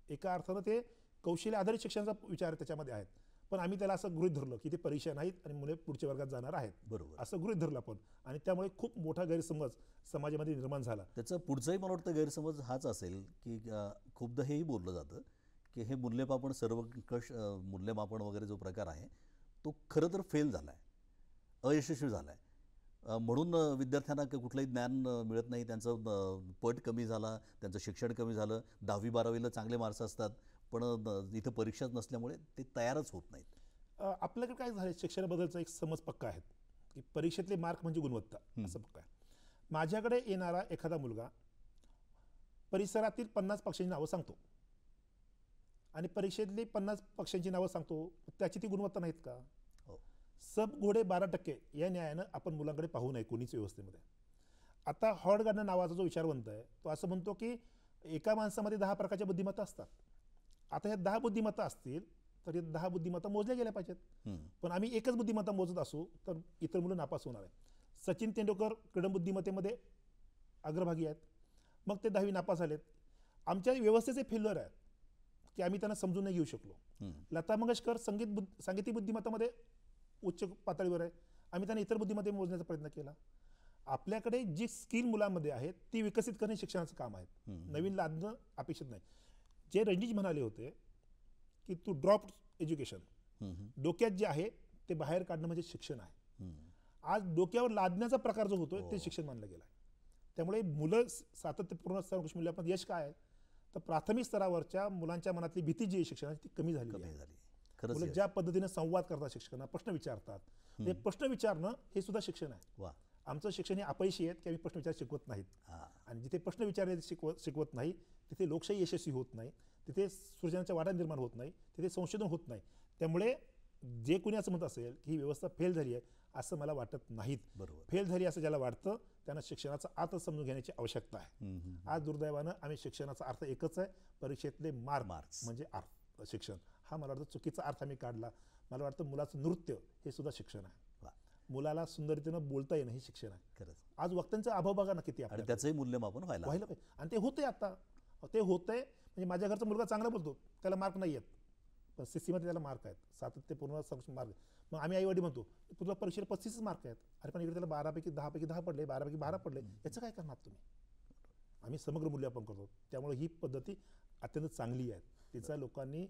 एका अर्थानं ते कौशल्य आधारित शिक्षणाचा विचार त्याच्यामध्ये आहेत. पण आम्ही त्याला असं गृहीत धरलं की ते परीक्षा नाहीत आणि मुले पुढच्या वर्गात जाणार आहेत, बरोबर, असं गृहीत धरलं आपण, आणि त्यामुळे खूप मोठा गैरसमज समाजामध्ये निर्माण झाला. त्याचा पुढचाही मला वाटतं गैरसमज हाच असेल की खूपदा हेही बोललं जातं की हे मूल्यमापन सर्वंकष मूल्यमापन वगैरे जो प्रकार आहे तो खरं तर फेल झाला आहे, अयशस्वी झाला आहे. म्हणून विद्यार्थ्यांना कुठलंही ज्ञान मिळत नाही, त्यांचं पट कमी झाला, त्यांचं शिक्षण कमी झालं. 10वी-12वीला चांगले मार्क्स असतात, पण इथं परीक्षाच नसल्यामुळे ते तयारच होत नाहीत. आपल्याकडे काय झालं, शिक्षणाबद्दलचा एक समज पक्का आहे की परीक्षेतले मार्क म्हणजे गुणवत्ता, असं पक्का आहे. माझ्याकडे येणारा एखादा मुलगा परिसरातील 50 पक्षांची नावं सांगतो आणि परीक्षेतली 50 पक्षांची नावं सांगतो, त्याची ती गुणवत्ता नाहीत का? सब घोडे 12% या न्यायानं आपण मुलांकडे पाहू नये कोणीच व्यवस्थेमध्ये. आता हॉवर्ड गार्डनर नावाचा जो विचारवंत आहे तो असं म्हणतो की एका माणसामध्ये 10 प्रकारच्या बुद्धिमत्ता असतात. आता ह्या 10 बुद्धिमत्ता असतील तर या 10 बुद्धिमत्ता मोजल्या गेल्या पाहिजेत. पण आम्ही एकच बुद्धिमत्ता मोजत असू तर इतर मुलं नापास होणार आहे. सचिन तेंडुलकर क्रीडा बुद्धिमत्तेमध्ये अग्रभागी आहेत, मग ते 10वी नापास झालेत. आमच्या व्यवस्थेचे फेल्युअर आहेत की आम्ही त्यांना समजून नाही घेऊ शकलो. लता मंगेशकर सांगीतिक बुद्धिमत्तामध्ये उच्च पातळीवर आहे, आम्ही त्यांना इतर बुद्धिमत्ता मोजण्याचा प्रयत्न केला. आपल्याकडे जी स्किल मुलांमध्ये आहेत ती विकसित करणे शिक्षणाचं काम आहे, नवीन लादणं अपेक्षित नाही. जे रणजित म्हणाले होते की तू ड्रॉप एज्युकेशन, डोक्यात जे आहे ते बाहेर काढणं म्हणजे शिक्षण आहे. आज डोक्यावर लादण्याचा प्रकार जो होतोय ते शिक्षण मानलं गेलं आहे. त्यामुळे मुलं सातत्यपूर्ण सर्वोत्कृष्ट मूल्यमापन यश काय आहे तर प्राथमिक स्तरावरच्या मुलांच्या मनातली भीती जी आहे शिक्षणाची ती कमी झाली आहे. मुलं ज्या पद्धतीने संवाद करतात, शिक्षकांना प्रश्न विचारतात, ते प्रश्न विचारणं हे सुद्धा शिक्षण आहे. आमचं शिक्षण हे अपयशी आहेत की आम्ही प्रश्न विचार शिकवत नाहीत, आणि जिथे प्रश्न विचारले शिकवत नाही तिथे लोकशाही यशस्वी होत नाही, तिथे सृजनाच्या वाटा निर्माण होत नाही, तिथे संशोधन होत नाही. त्यामुळे जे कोणी असं म्हणत असेल की ही व्यवस्था फेल झाली आहे असं मला वाटत नाहीत. फेल झाली असं ज्याला वाटतं त्यांना शिक्षणाचा अर्थ समजून घेण्याची आवश्यकता आहे. आज दुर्दैवानं आम्ही शिक्षणाचा अर्थ एकच आहे, परीक्षेतले मार्क्स म्हणजे अर्थ शिक्षण. हा मला वाटतं चुकीचा अर्थ आम्ही काढला. मला वाटतं मुलाचं नृत्य हे सुद्धा शिक्षण आहे, मुलाला सुंदरतेनं बोलता येणं हे शिक्षण आहे. खरंच आज वक्त्यांचा अभाव बघा ना किती, आणि त्याचंही मूल्यमापन व्हायला पाहिजे. आणि ते होतंय, आता ते होतंय. म्हणजे माझ्या घरचा मुलगा चांगला बोलतो, त्याला मार्क नाही आहेत, पण CC मध्ये त्याला मार्क आहेत, सातत्यपूर्ण मार्क. मग आम्ही आई वडील म्हणतो तुला परीक्षेला 35 मार्क आहेत, अरे पण इकडे त्याला 12पैकी 10 पडले, 12पैकी 12 पडले, याचं काय करणार तुम्ही? आम्ही समग्र मूल्यमापन करतो. त्यामुळे ही पद्धती अत्यंत चांगली आहे, तिचा लोकांनी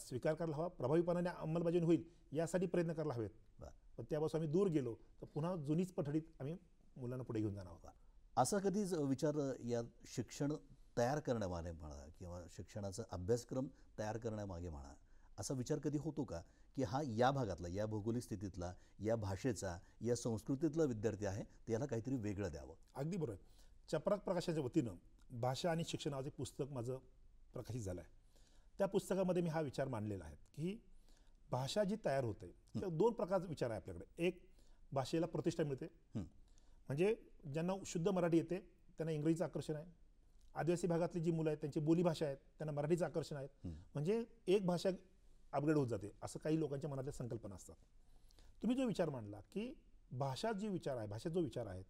स्वीकार करायला हवा, प्रभावीपणाने अंमलबजावणी होईल यासाठी प्रयत्न करायला हवेत. पण त्यापासून आम्ही दूर गेलो तर पुन्हा जुनीच पठडीत आम्ही मुलांना पुढे घेऊन जाणार आहोत. असा कधीच विचार या शिक्षण तयार करण्यामागे म्हणा किंवा शिक्षणाचा अभ्यासक्रम तयार करण्यामागे म्हणा, असा विचार कधी होतो का की हा या भागातला, या भौगोलिक स्थितीतला, या भाषेचा, या संस्कृतीतला विद्यार्थी आहे, त्याला काहीतरी वेगळं द्यावं? अगदी बरोबर. चपराक प्रकाशनाच्या वतीनं भाषा आणि शिक्षण नावाचे पुस्तक माझं प्रकाशित झालं आहे. त्या पुस्तकामध्ये मी हा विचार मांडलेला आहे की भाषा जी तयार होते त्या 2 प्रकारचा विचार आहे आपल्याकडे. एक, भाषेला प्रतिष्ठा मिळते, म्हणजे ज्यांना शुद्ध मराठी येते त्यांना इंग्रजीचं आकर्षण आहे. आदिवासी भागातली जी मुलं आहेत त्यांची बोलीभाषा आहेत, त्यांना मराठीचं आकर्षण आहे. म्हणजे एक भाषा अपग्रेड होत जाते, असं काही लोकांच्या मनातल्या संकल्पना असतात. तुम्ही जो विचार मांडला की भाषा जी विचार आहे, भाषेत जो विचार आहे,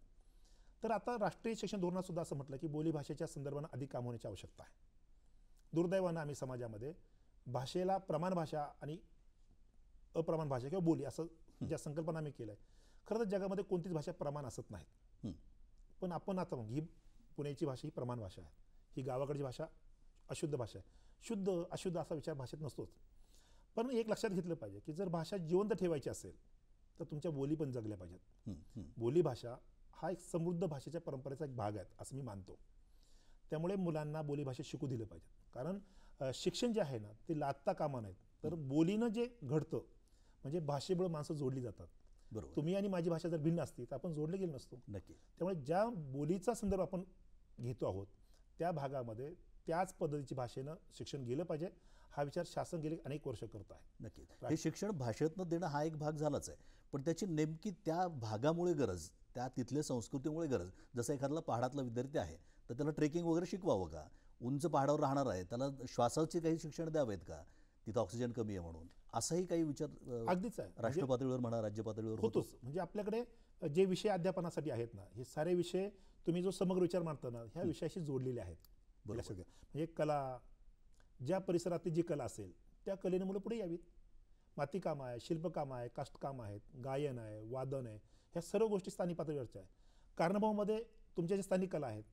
तर आता राष्ट्रीय शिक्षण धोरणात सुद्धा असं म्हटलं की बोलीभाषेच्या संदर्भानं अधिक काम होण्याची आवश्यकता आहे. दुर्दैवानं आम्ही समाजामध्ये भाषेला प्रमाण भाषा आणि अप्रमाण भाषा किंवा बोली असं ज्या संकल्पना आम्ही केल्या आहे. खरं तर जगामध्ये कोणतीच भाषा प्रमाण असत नाहीत, पण आपण आता ही पुण्याची भाषा ही प्रमाण भाषा आहे, ही गावाकडची भाषा अशुद्ध भाषा आहे. शुद्ध अशुद्ध असा विचार भाषेत नसतोच. पण एक लक्षात घेतलं पाहिजे की जर भाषा जिवंत ठेवायची असेल तर तुमच्या बोली पण जगल्या पाहिजेत. बोली भाषा हा एक समृद्ध भाषेच्या परंपरेचा एक भाग आहे असं मी मानतो. त्यामुळे मुलांना बोलीभाषा शिकू दिलं पाहिजे. कारण शिक्षण जे आहे ना ते लादता कामा नयेत, तर बोलीनं जे घडतं म्हणजे भाषेमुळे माणसं जोडली जातात. बरोबर. तुम्ही आणि माझी भाषा जर भिन्न असती तर आपण जोडले गेलो नसतो. नक्की. त्यामुळे ज्या बोलीचा संदर्भ आपण घेतो आहोत त्या भागामध्ये त्याच पद्धतीची भाषेनं शिक्षण गेलं पाहिजे. हा विचार शासन गेले अनेक वर्ष करत आहे. नक्की. हे शिक्षण भाषेतनं देणं हा एक भाग झालाच आहे, पण त्याची नेमकी त्या भागामुळे गरज, त्या तिथल्या संस्कृतीमुळे गरज. जसं एखाद्याला पहाडातला विद्यार्थी आहे तर त्याला ट्रेकिंग वगैरे शिकवावं का? उंच पहाडावर राहणार आहे त्याला श्वासाचे काही शिक्षण द्यावेत का? तिथं ऑक्सिजन कमी आहे म्हणून असाही काही विचार अगदीच आहे. राष्ट्र पातळीवर म्हणा, राज्य पातळीवर होतोच. म्हणजे आपल्याकडे जे विषय अध्यापनासाठी आहेत ना हे सारे विषय तुम्ही जो समग्र विचार मांडता ना ह्या विषयाशी जोडलेले आहेत. लक्षात घ्या. म्हणजे कला, ज्या परिसरातली जी कला असेल त्या कलेने मुलं पुढे यावीत. मातीकाम आहे, शिल्पकाम आहे, काष्टकाम आहेत, गायन आहे, वादन आहे, ह्या सर्व गोष्टी स्थानिक पातळीवरच्या आहे. कारणाभाऊमध्ये तुमच्या ज्या स्थानिक कला आहेत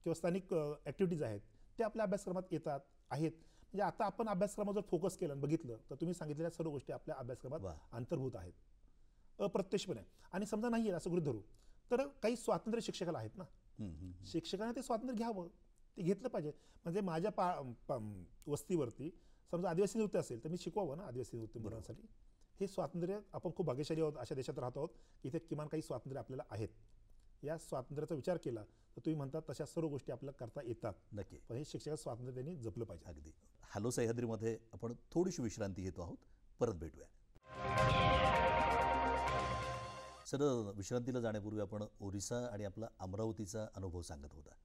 किंवा स्थानिक ॲक्टिव्हिटीज आहेत त्या आपल्या अभ्यासक्रमात येतात आहेत. म्हणजे आता आपण अभ्यासक्रमावर जर फोकस केलं बघितलं तर तुम्ही सांगितलेल्या सर्व गोष्टी आपल्या अभ्यासक्रमात अंतर्भूत आहेत अप्रत्यक्षपणे. आणि समजा नाही आहे असं गृहीत धरू तर काही स्वातंत्र्य शिक्षकाला आहेत ना, शिक्षकाने ते स्वातंत्र्य घ्यावं, ते घेतलं पाहिजे. म्हणजे माझ्या वस्तीवरती समजा आदिवासी नृत्य असेल तर मी शिकवावं ना आदिवासी नृत्य मुलांसाठी. हे स्वातंत्र्य आपण खूप भाग्यशाली आहोत, अशा देशात राहत आहोत की इथे किमान काही स्वातंत्र्य आपल्याला आहेत. या स्वातंत्र्याचा विचार केला तर तुम्ही म्हणतात तशा सर्व गोष्टी आपल्याला करता येतात. नक्की. पण हे शिक्षकाचं स्वातंत्र्य त्यांनी जपलं पाहिजे. अगदी. हॅलो सह्याद्रीमध्ये आपण थोडीशी विश्रांती घेतो आहोत, परत भेटूया. सर, विश्रांतीला जाण्यापूर्वी आपण ओरिसा आणि आपला अमरावतीचा अनुभव सांगत होता.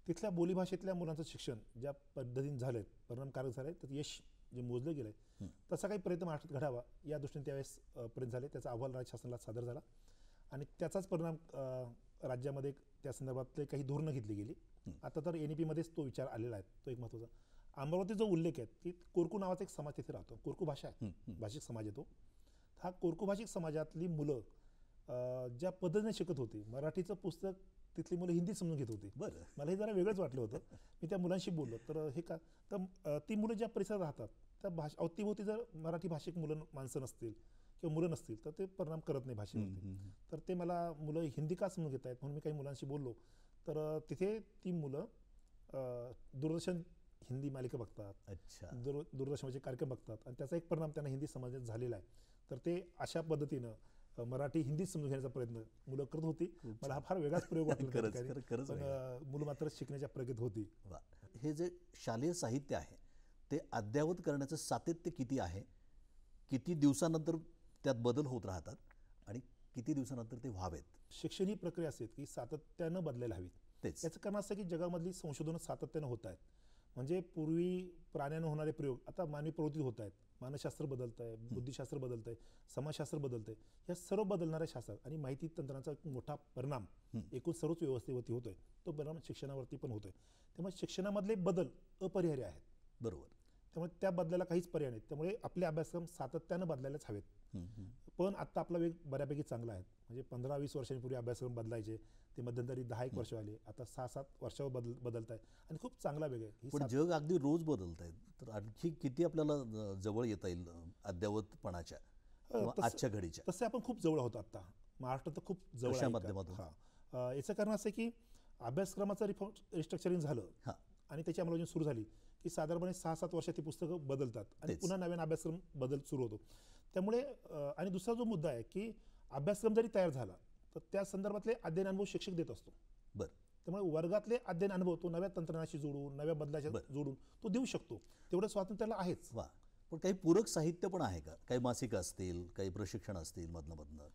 तिथल्या बोलीभाषेतल्या मुलांचं शिक्षण ज्या पद्धतीने झालं परिणामकारक झालं तर यश जे मोजलं गेलं आहे तसा काही प्रयत्न महाराष्ट्रात घडावा या दृष्टीने त्यावेळेस प्रयत्न झाले. त्याचा अहवाल राज्य शासनाला सादर झाला आणि त्याचाच परिणाम राज्यामध्ये त्या संदर्भातले काही धोरणं घेतली गेली. आता तर NEP-मध्येच तो विचार आलेला आहे. तो एक महत्त्वाचा. अमरावती जो उल्लेख आहे की कोरकू नावाचा एक समाज तिथे राहतो. कोरकू भाषा आहे, भाषिक समाज येतो. हा कोरकू भाषिक समाजातली मुलं ज्या पद्धतीने शिकत होती, मराठीचं पुस्तक तिथली मुलं हिंदी समजून घेत होती. बरं. मला हे जरा वेगळंच वाटलं होतं. मी त्या मुलांशी बोललो तर हे का तर ती मुलं ज्या परिसरात राहतात त्या अवतीभोवती जर मराठी भाषिक माणसं नसतील किंवा मुलं नसतील तर ते परिणाम करत नाही भाषेवरती. तर ते मला मुलं हिंदी का समजून घेत आहेत म्हणून मी काही मुलांशी बोललो तर तिथे ती मुलं दूरदर्शन हिंदी मालिका बघतात. अच्छा. दूरदर्शनाचे कार्यक्रम बघतात आणि त्याचा एक परिणाम त्यांना हिंदी समजण्यात झालेला आहे. तर ते अशा पद्धतीनं मराठी हिंदी समजून घेण्याचा प्रयत्न मुलं करत होती. मला हा फार वेगळाच प्रयोग वाटला, पण मुलं मात्र शिकण्याच्या प्रगतीत होती. हे जे शालेय साहित्य आहे ते अद्ययावत करण्याचं सातत्य किती आहे? किती दिवसानंतर त्यात बदल होत राहतात आणि किती दिवसानंतर ते व्हावेत? शिक्षण ही प्रक्रिया असते की सातत्यानं बदलायला हवी. तेच याचं कारण असं की जगामधली संशोधनं सातत्यानं होत आहेत. म्हणजे पूर्वी प्राण्यानं होणारे प्रयोग आता मानवी प्रवृत्तीत होत आहेत. मानसशास्त्र बदलत आहे, बुद्धिशास्त्र बदलत आहे, समाजशास्त्र बदलत आहे. या सर्व बदलणाऱ्या शास्त्र आणि माहिती तंत्रज्ञानाचा एक मोठा परिणाम एकूण सर्वच व्यवस्थेवरती होतोय. तो परिणाम शिक्षणावरती पण होतोय. त्यामुळे शिक्षणामधले बदल अपरिहार्य आहेत. बरोबर. त्यामुळे त्या बदलाला काहीच पर्याय नाही. त्यामुळे आपले अभ्यासक्रम सातत्यानं बदलायलाच हवेत. पण आत्ता आपला वेग बऱ्यापैकी चांगला आहे. म्हणजे 15-20 वर्षांपूर्वी अभ्यासक्रम बदलायचे ते मध्यंतरी 10-1 वर्ष आले, आता 6-7 वर्षावर बदलत आहे आणि खूप चांगला वेग आहे. पण जग अगदी रोज बदलत आहे, तर आणखी किती आपल्याला जवळ येता येईल अद्ययावतपणाच्या आजच्या घडीच्या? तसे आपण खूप जवळ आहोत आता. महाराष्ट्र तर खूप जवळ आहे. माध्यमातून याचं कारण असं की अभ्यासक्रमाचं रिस्ट्रक्चरिंग झालं आणि त्याची अंमलबजावणी सुरू झाली की साधारणपणे 6-7 वर्षात ती पुस्तकं बदलतात आणि पुन्हा नवीन अभ्यासक्रम बदल सुरू होतो. त्यामुळे आणि दुसरा जो मुद्दा आहे की अभ्यासक्रम जरी तयार झाला तर त्या संदर्भातले अध्ययन अनुभव शिक्षक देत असतो. बरं. त्यामुळे वर्गातले अध्ययन अनुभव तो नव्या तंत्रज्ञानाशी जोडून नव्या बदलाच्या जोडून तो देऊ शकतो. तेवढं स्वातंत्र्याला आहेच. वा. पण काही पूरक साहित्य पण आहे का? काही मासिकं असतील, काही प्रशिक्षण असतील मधनं?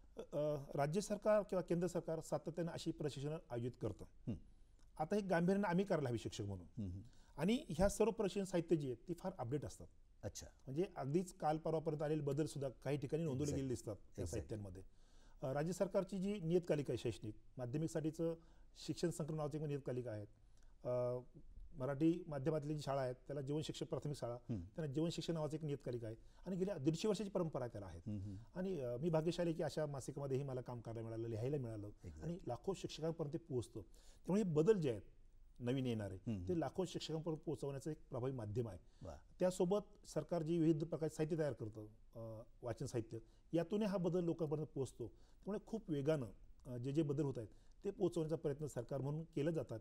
राज्य सरकार किंवा केंद्र सरकार सातत्यानं अशी प्रशिक्षण आयोजित करतं. आता हे गांभीर्याने आम्ही करायला हवी शिक्षक म्हणून. आणि ह्या सर्व प्रशिक्षण साहित्य जी आहेत ती फार अपडेट असतात. अच्छा. म्हणजे अगदीच काल परवापर्यंत आलेले बदल सुद्धा काही ठिकाणी नोंदवले गेलेले दिसतात त्या साहित्यांमध्ये. राज्य सरकारची जी नियतकालिका आहे शैक्षणिक माध्यमिकसाठीचं शिक्षण संक्रमण नावाची एक नियतकालिका आहेत. मराठी माध्यमातली जी शाळा आहेत त्याला जीवन शिक्षक प्राथमिक शाळा त्यांना जीवन शिक्षण नावाचं एक नियतकालिका आहे आणि गेल्या 150 वर्षाची परंपरा त्याला आहेत. आणि मी भाग्यशाली की अशा मासिकामध्येही मला काम करायला मिळालं, लिहायला मिळालं आणि लाखो शिक्षकांपर्यंत ते पोहोचतं. त्यामुळे हे बदल जे आहेत नवीन येणारे ते लाखो शिक्षकांपर्यंत पोहोचवण्याचं एक प्रभावी माध्यम आहे. त्यासोबत सरकार जी विविध प्रकारचे साहित्य तयार करतं, वाचन साहित्य, यातूनही हा बदल लोकांपर्यंत पोहोचतो. त्यामुळे खूप वेगानं जे बदल होत आहेत ते पोहोचवण्याचा प्रयत्न सरकार म्हणून केलं जातात.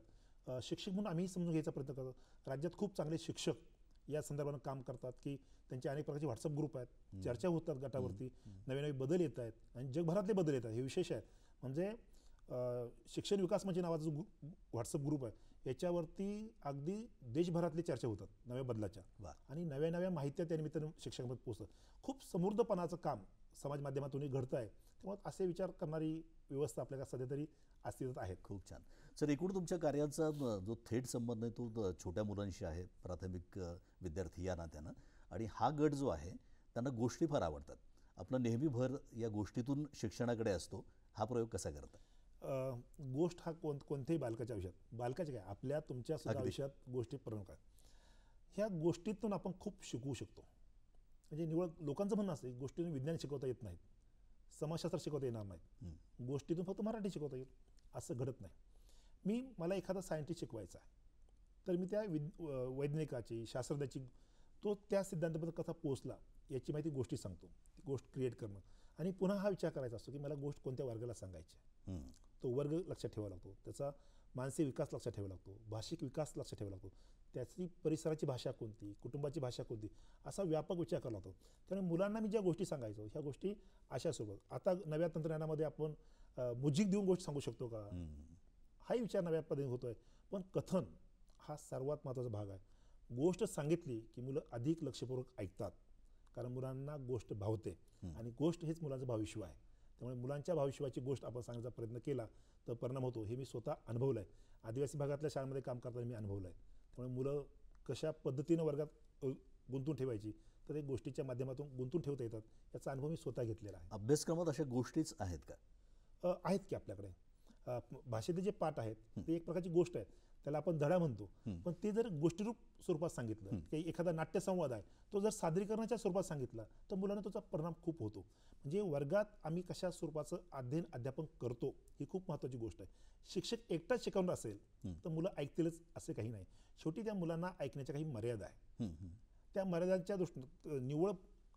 शिक्षक म्हणून आम्ही समजून घ्यायचा प्रयत्न करतो. राज्यात खूप चांगले शिक्षक या संदर्भानं काम करतात की त्यांचे अनेक प्रकारचे व्हॉट्सअप ग्रुप आहेत, चर्चा होतात गटावरती, नवे नवे बदल येत आहेत आणि जगभरातले बदल येत आहेत. हे विशेष आहे. म्हणजे शिक्षण विकास म्हणजे नावाचा जो व्हॉट्सअप ग्रुप आहे याच्यावरती अगदी देशभरातली चर्चा होतात नव्या बदलाच्या आणि नव्या नव्या माहित्या त्या निमित्तानं शिक्षकांमध्ये पोहोचतात. खूप समृद्धपणाचं काम समाज माध्यमातून घडतं आहे. त्यामुळे असे विचार करणारी व्यवस्था आपल्याला सध्या तरी अस्तित्वात आहे. खूप छान सर. एकूण तुमच्या कार्याचा जो थेट संबंध आहे तो छोट्या मुलांशी आहे, प्राथमिक विद्यार्थी या नात्यानं. आणि हा गट जो आहे त्यांना गोष्टी फार आवडतात. आपला नेहमी भर या गोष्टीतून शिक्षणाकडे असतो. हा प्रयोग कसा करता? गोष्ट हा कोणत्याही बालकाच्या आयुष्यात, बालकाच्या काय आपल्या तुमच्या सुद्धा आयुष्यात गोष्टी प्रमुख आहेत. ह्या गोष्टीतून आपण खूप शिकवू शकतो. म्हणजे निवळ लोकांचं म्हणणं असतं की गोष्टीतून विज्ञान शिकवता येत नाहीत, समाजशास्त्र शिकवता येणार नाहीत, गोष्टीतून फक्त मराठी शिकवता येईल असं घडत नाही. मला एखादा सायंटिस्ट शिकवायचा आहे तर मी त्या वैज्ञानिकाची, शास्त्रज्ञाची तो त्या सिद्धांताबद्दल कसा पोहोचला याची माहिती गोष्टी सांगतो. ती गोष्ट क्रिएट करणं आणि पुन्हा हा विचार करायचा असतो की मला गोष्ट कोणत्या वर्गाला सांगायची. तो वर्ग लक्षात ठेवावा लागतो, त्याचा मानसिक विकास लक्षात ठेवावा लागतो, भाषिक विकास लक्षात ठेवावा लागतो, त्याची परिसराची भाषा कोणती, कुटुंबाची भाषा कोणती, असा व्यापक विचार करावा लागतो. त्यामुळे मुलांना मी ज्या गोष्टी सांगायचो ह्या गोष्टी अशासोबत आता नव्या तंत्रज्ञानामध्ये आपण म्युझिक देऊन गोष्ट सांगू शकतो का, हाही विचार नव्या पद्धतीने होतो आहे. पण कथन हा सर्वात महत्त्वाचा भाग आहे. गोष्ट सांगितली की मुलं अधिक लक्षपूर्वक ऐकतात, कारण मुलांना गोष्ट भावते आणि गोष्ट हेच मुलांचं भविष्य आहे. त्यामुळे मुलांच्या भविष्याची गोष्ट आपण सांगण्याचा प्रयत्न केला तर परिणाम होतो. हे मी स्वतः अनुभवलं आहे. आदिवासी भागातल्या शाळांमध्ये काम करताना मी अनुभवलं आहे. त्यामुळे मुलं कशा पद्धतीनं वर्गात गुंतून ठेवायची तर एक गोष्टीच्या माध्यमातून गुंतून ठेवता येतात याचा अनुभव मी स्वतः घेतलेला आहे. अभ्यासक्रमात अशा गोष्टीच आहेत का? आहेत की आपल्याकडे. भाषेतले जे पाठ आहेत ते एक प्रकारची गोष्ट आहे, त्याला आपण धडा म्हणतो. पण ते जर गोष्टीरूप स्वरूपात सांगितलं, की एखादा नाट्यसंवाद आहे तो जर सादरीकरणाच्या स्वरूपात सांगितला तर मुलांना त्याचा परिणाम खूप होतो. म्हणजे वर्गात आम्ही कशा स्वरूपाचं अध्ययन अध्यापन करतो ही खूप महत्त्वाची गोष्ट आहे. शिक्षक एकटाच शिकवणार असेल तर मुलं ऐकतीलच असे काही नाही. शेवटी त्या मुलांना ऐकण्याच्या काही मर्यादा आहे. त्या मर्यादांच्या दृष्टीने निव्वळ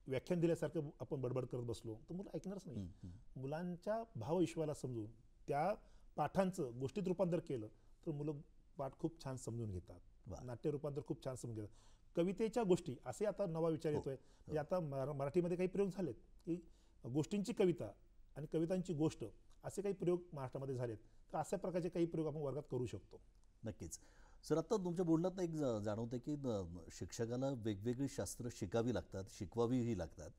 व्याख्यान दिल्यासारखं आपण बडबड करत बसलो तर मुलं ऐकणारच नाही. मुलांच्या भावविश्वाला समजून त्या पाठांचं गोष्टीत रूपांतर केलं तर मुलं पाठ खूप छान समजून घेतात, नाट्य रूपांतर खूप छान समजून घेतात. कवितेच्या गोष्टी असे आता नवा विचार येतोय. म्हणजे आता मराठीमध्ये काही प्रयोग झालेत की गोष्टींची कविता आणि कवितांची गोष्ट असे काही प्रयोग महाराष्ट्रामध्ये झालेत. तर अशा प्रकारचे काही प्रयोग आपण वर्गात करू शकतो. नक्कीच सर. आता तुमच्या बोलण्यात एक जाणवतं की शिक्षकाला वेगवेगळी शास्त्र शिकावी लागतात, शिकवावीही लागतात.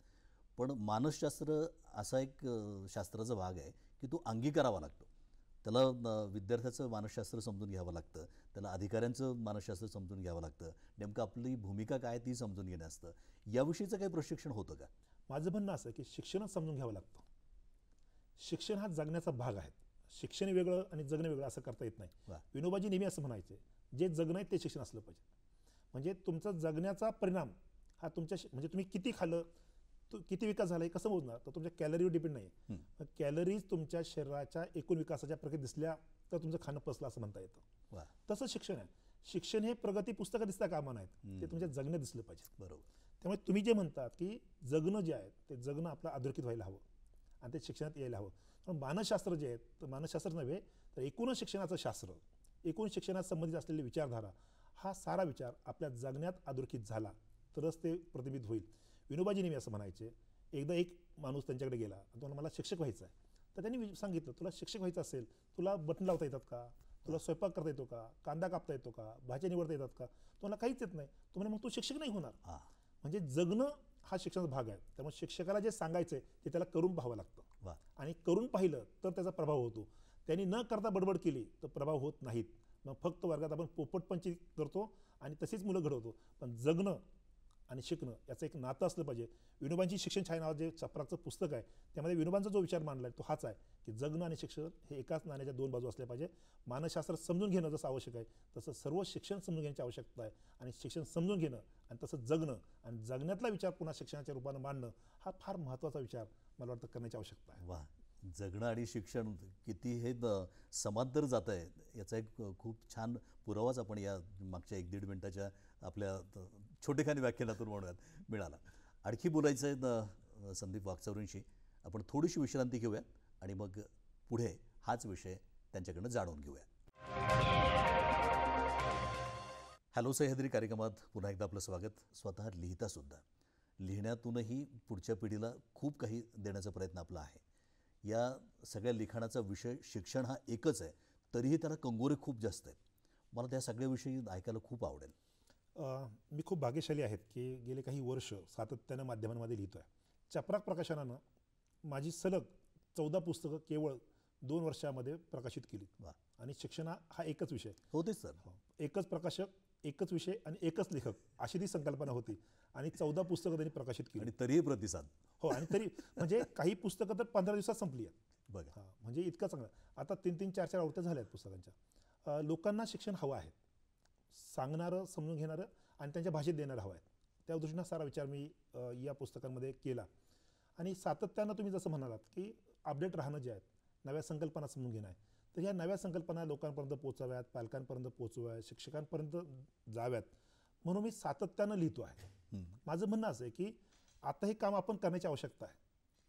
पण मानसशास्त्र असा एक शास्त्राचा भाग आहे की तो अंगीकारावा लागतो. त्याला विद्यार्थ्याचं मानसशास्त्र समजून घ्यावं लागतं, त्याला अधिकाऱ्यांचं मानसशास्त्र समजून घ्यावं लागतं, नेमकं आपली भूमिका काय ती समजून घेणं असतं. याविषयीचं काही प्रशिक्षण होतं का? माझं म्हणणं असं की शिक्षणच समजून घ्यावं लागतं. शिक्षण हा जगण्याचा भाग आहे. शिक्षण वेगळं आणि जगणं वेगळं असं करता येत नाही. विनोबाजी नेहमी असं म्हणायचे, जे जगणं आहे ते शिक्षण असलं पाहिजे. म्हणजे तुमचा जगण्याचा परिणाम हा तुमच्या म्हणजे तुम्ही किती खाल्लं, किती विकास झाला हे कसं मोजणार, तर तुमच्या कॅलरीवर डिपेंड नाही. कॅलरीज तुमच्या शरीराच्या एकूण विकासाच्या प्रकारे दिसल्या तर तुमचं खाणं पचलं असं म्हणता येतं. तसं शिक्षण आहे. शिक्षण हे प्रगती पुस्तकात दिसता कामा नाहीत, ते तुमच्या जगण्यात दिसलं पाहिजे. बरोबर. त्यामुळे तुम्ही जे म्हणतात की जगणं जे आहे ते जगणं आपलं अधोरेखित व्हायला हवं आणि ते शिक्षणात यायला हवं. पण मानसशास्त्र जे आहे तर मानसशास्त्र नव्हे तर एकूणच शिक्षणाचं शास्त्र, एकूण शिक्षणात संबंधित असलेली विचारधारा, हा सारा विचार आपल्या जगण्यात अधोरेखित झाला तरच ते प्रतिबिंबित होईल. विनोबाजी नेहमी असं म्हणायचे, एकदा एक माणूस त्यांच्याकडे गेला आणि तो मला शिक्षक व्हायचं आहे. तर त्यांनी सांगितलं, तुला शिक्षक व्हायचं असेल तुला बटन लावता येतात का, तुला स्वयंपाक करता येतो का, कांदा कापता येतो का, भाज्या निवडता येतात का, तुम्हाला काहीच येत नाही. तो म्हणे मग तू शिक्षक नाही होणार. म्हणजे जगणं हा शिक्षणाचा भाग आहे. त्यामुळे शिक्षकाला जे सांगायचं ते त्याला करून पाहावं लागतं आणि करून पाहिलं तर त्याचा प्रभाव होतो. त्यांनी न करता बडबड केली तर प्रभाव होत नाहीत. मग फक्त वर्गात आपण पोपटपंची करतो आणि तशीच मुलं घडवतो. पण जगणं आणि शिकणं याचं एक नातं असलं पाहिजे. विनोबांची शिक्षण छाया नावाचं जे चपराचं पुस्तक आहे त्यामध्ये विनोबांचा जो विचार मांडला आहे तो हाच आहे की जगणं आणि शिक्षण हे एकाच नाण्याच्या दोन बाजू असल्या पाहिजे. मानसशास्त्र समजून घेणं जसं आवश्यक आहे तसं सर्व शिक्षण समजून घेण्याची आवश्यकता आहे. आणि शिक्षण समजून घेणं आणि तसं जगणं आणि जगण्यातला विचार पुन्हा शिक्षणाच्या रूपानं मांडणं हा फार महत्त्वाचा विचार मला वाटतं करण्याची आवश्यकता आहे. वा, जगणं आणि शिक्षण किती हे समांतर जात आहे याचा एक खूप छान पुरावाच आपण या मागच्या 1-1.5 मिनिटाच्या आपल्या छोटेखानी व्याख्यानातून म्हणूयात मिळाला. आणखी बोलायचं आहे संदीप वाकचौरेंशी. आपण थोडीशी विश्रांती घेऊयात आणि मग पुढे हाच विषय त्यांच्याकडनं जाणून घेऊया. हॅलो सह्याद्री कार्यक्रमात पुन्हा एकदा आपलं स्वागत. स्वतः लिहितासुद्धा, लिहिण्यातूनही पुढच्या पिढीला खूप काही देण्याचा प्रयत्न आपला आहे. या सगळ्या लिखाणाचा विषय शिक्षण हा एकच आहे, तरीही त्याला कंगोरे खूप जास्त आहेत. मला त्या सगळ्याविषयी ऐकायला खूप आवडेल. मी खूप भाग्यशाली आहेत की गेले काही वर्ष सातत्यानं माध्यमांमध्ये लिहितो आहे. चपराक प्रकाशनानं माझी सलग 14 पुस्तकं केवळ 2 वर्षामध्ये प्रकाशित केली. वा. आणि शिक्षण हा एकच विषय. होतेच सर. एकच प्रकाशक, एकच विषय आणि एकच लेखक अशी ती संकल्पना होती. आणि 14 पुस्तकं त्यांनी प्रकाशित केली. आणि तरीही प्रतिसाद. हो, आणि तरी म्हणजे काही पुस्तकं तर 15 दिवसात संपली आहेत. बघा. म्हणजे इतकं चांगलं. आता 3-3, 4-4 आवृत्त्या झाल्या आहेत पुस्तकांच्या. लोकांना शिक्षण हवं आहे, सांगणारं, समजून घेणारं आणि त्यांच्या भाषेत देणारं हवं आहे. त्या दृष्टीनं सारा विचार मी या पुस्तकांमध्ये केला. आणि सातत्यानं तुम्ही जसं म्हणालात की अपडेट राहणं जे आहेत, नव्या संकल्पना समजून घेणं आहे, तर ह्या नव्या संकल्पना लोकांपर्यंत पोहोचाव्यात, पालकांपर्यंत पोहोचवाव्यात, शिक्षकांपर्यंत जाव्यात, म्हणून मी सातत्यानं लिहितो आहे. माझं म्हणणं असं आहे की आता हे काम आपण करण्याची आवश्यकता आहे.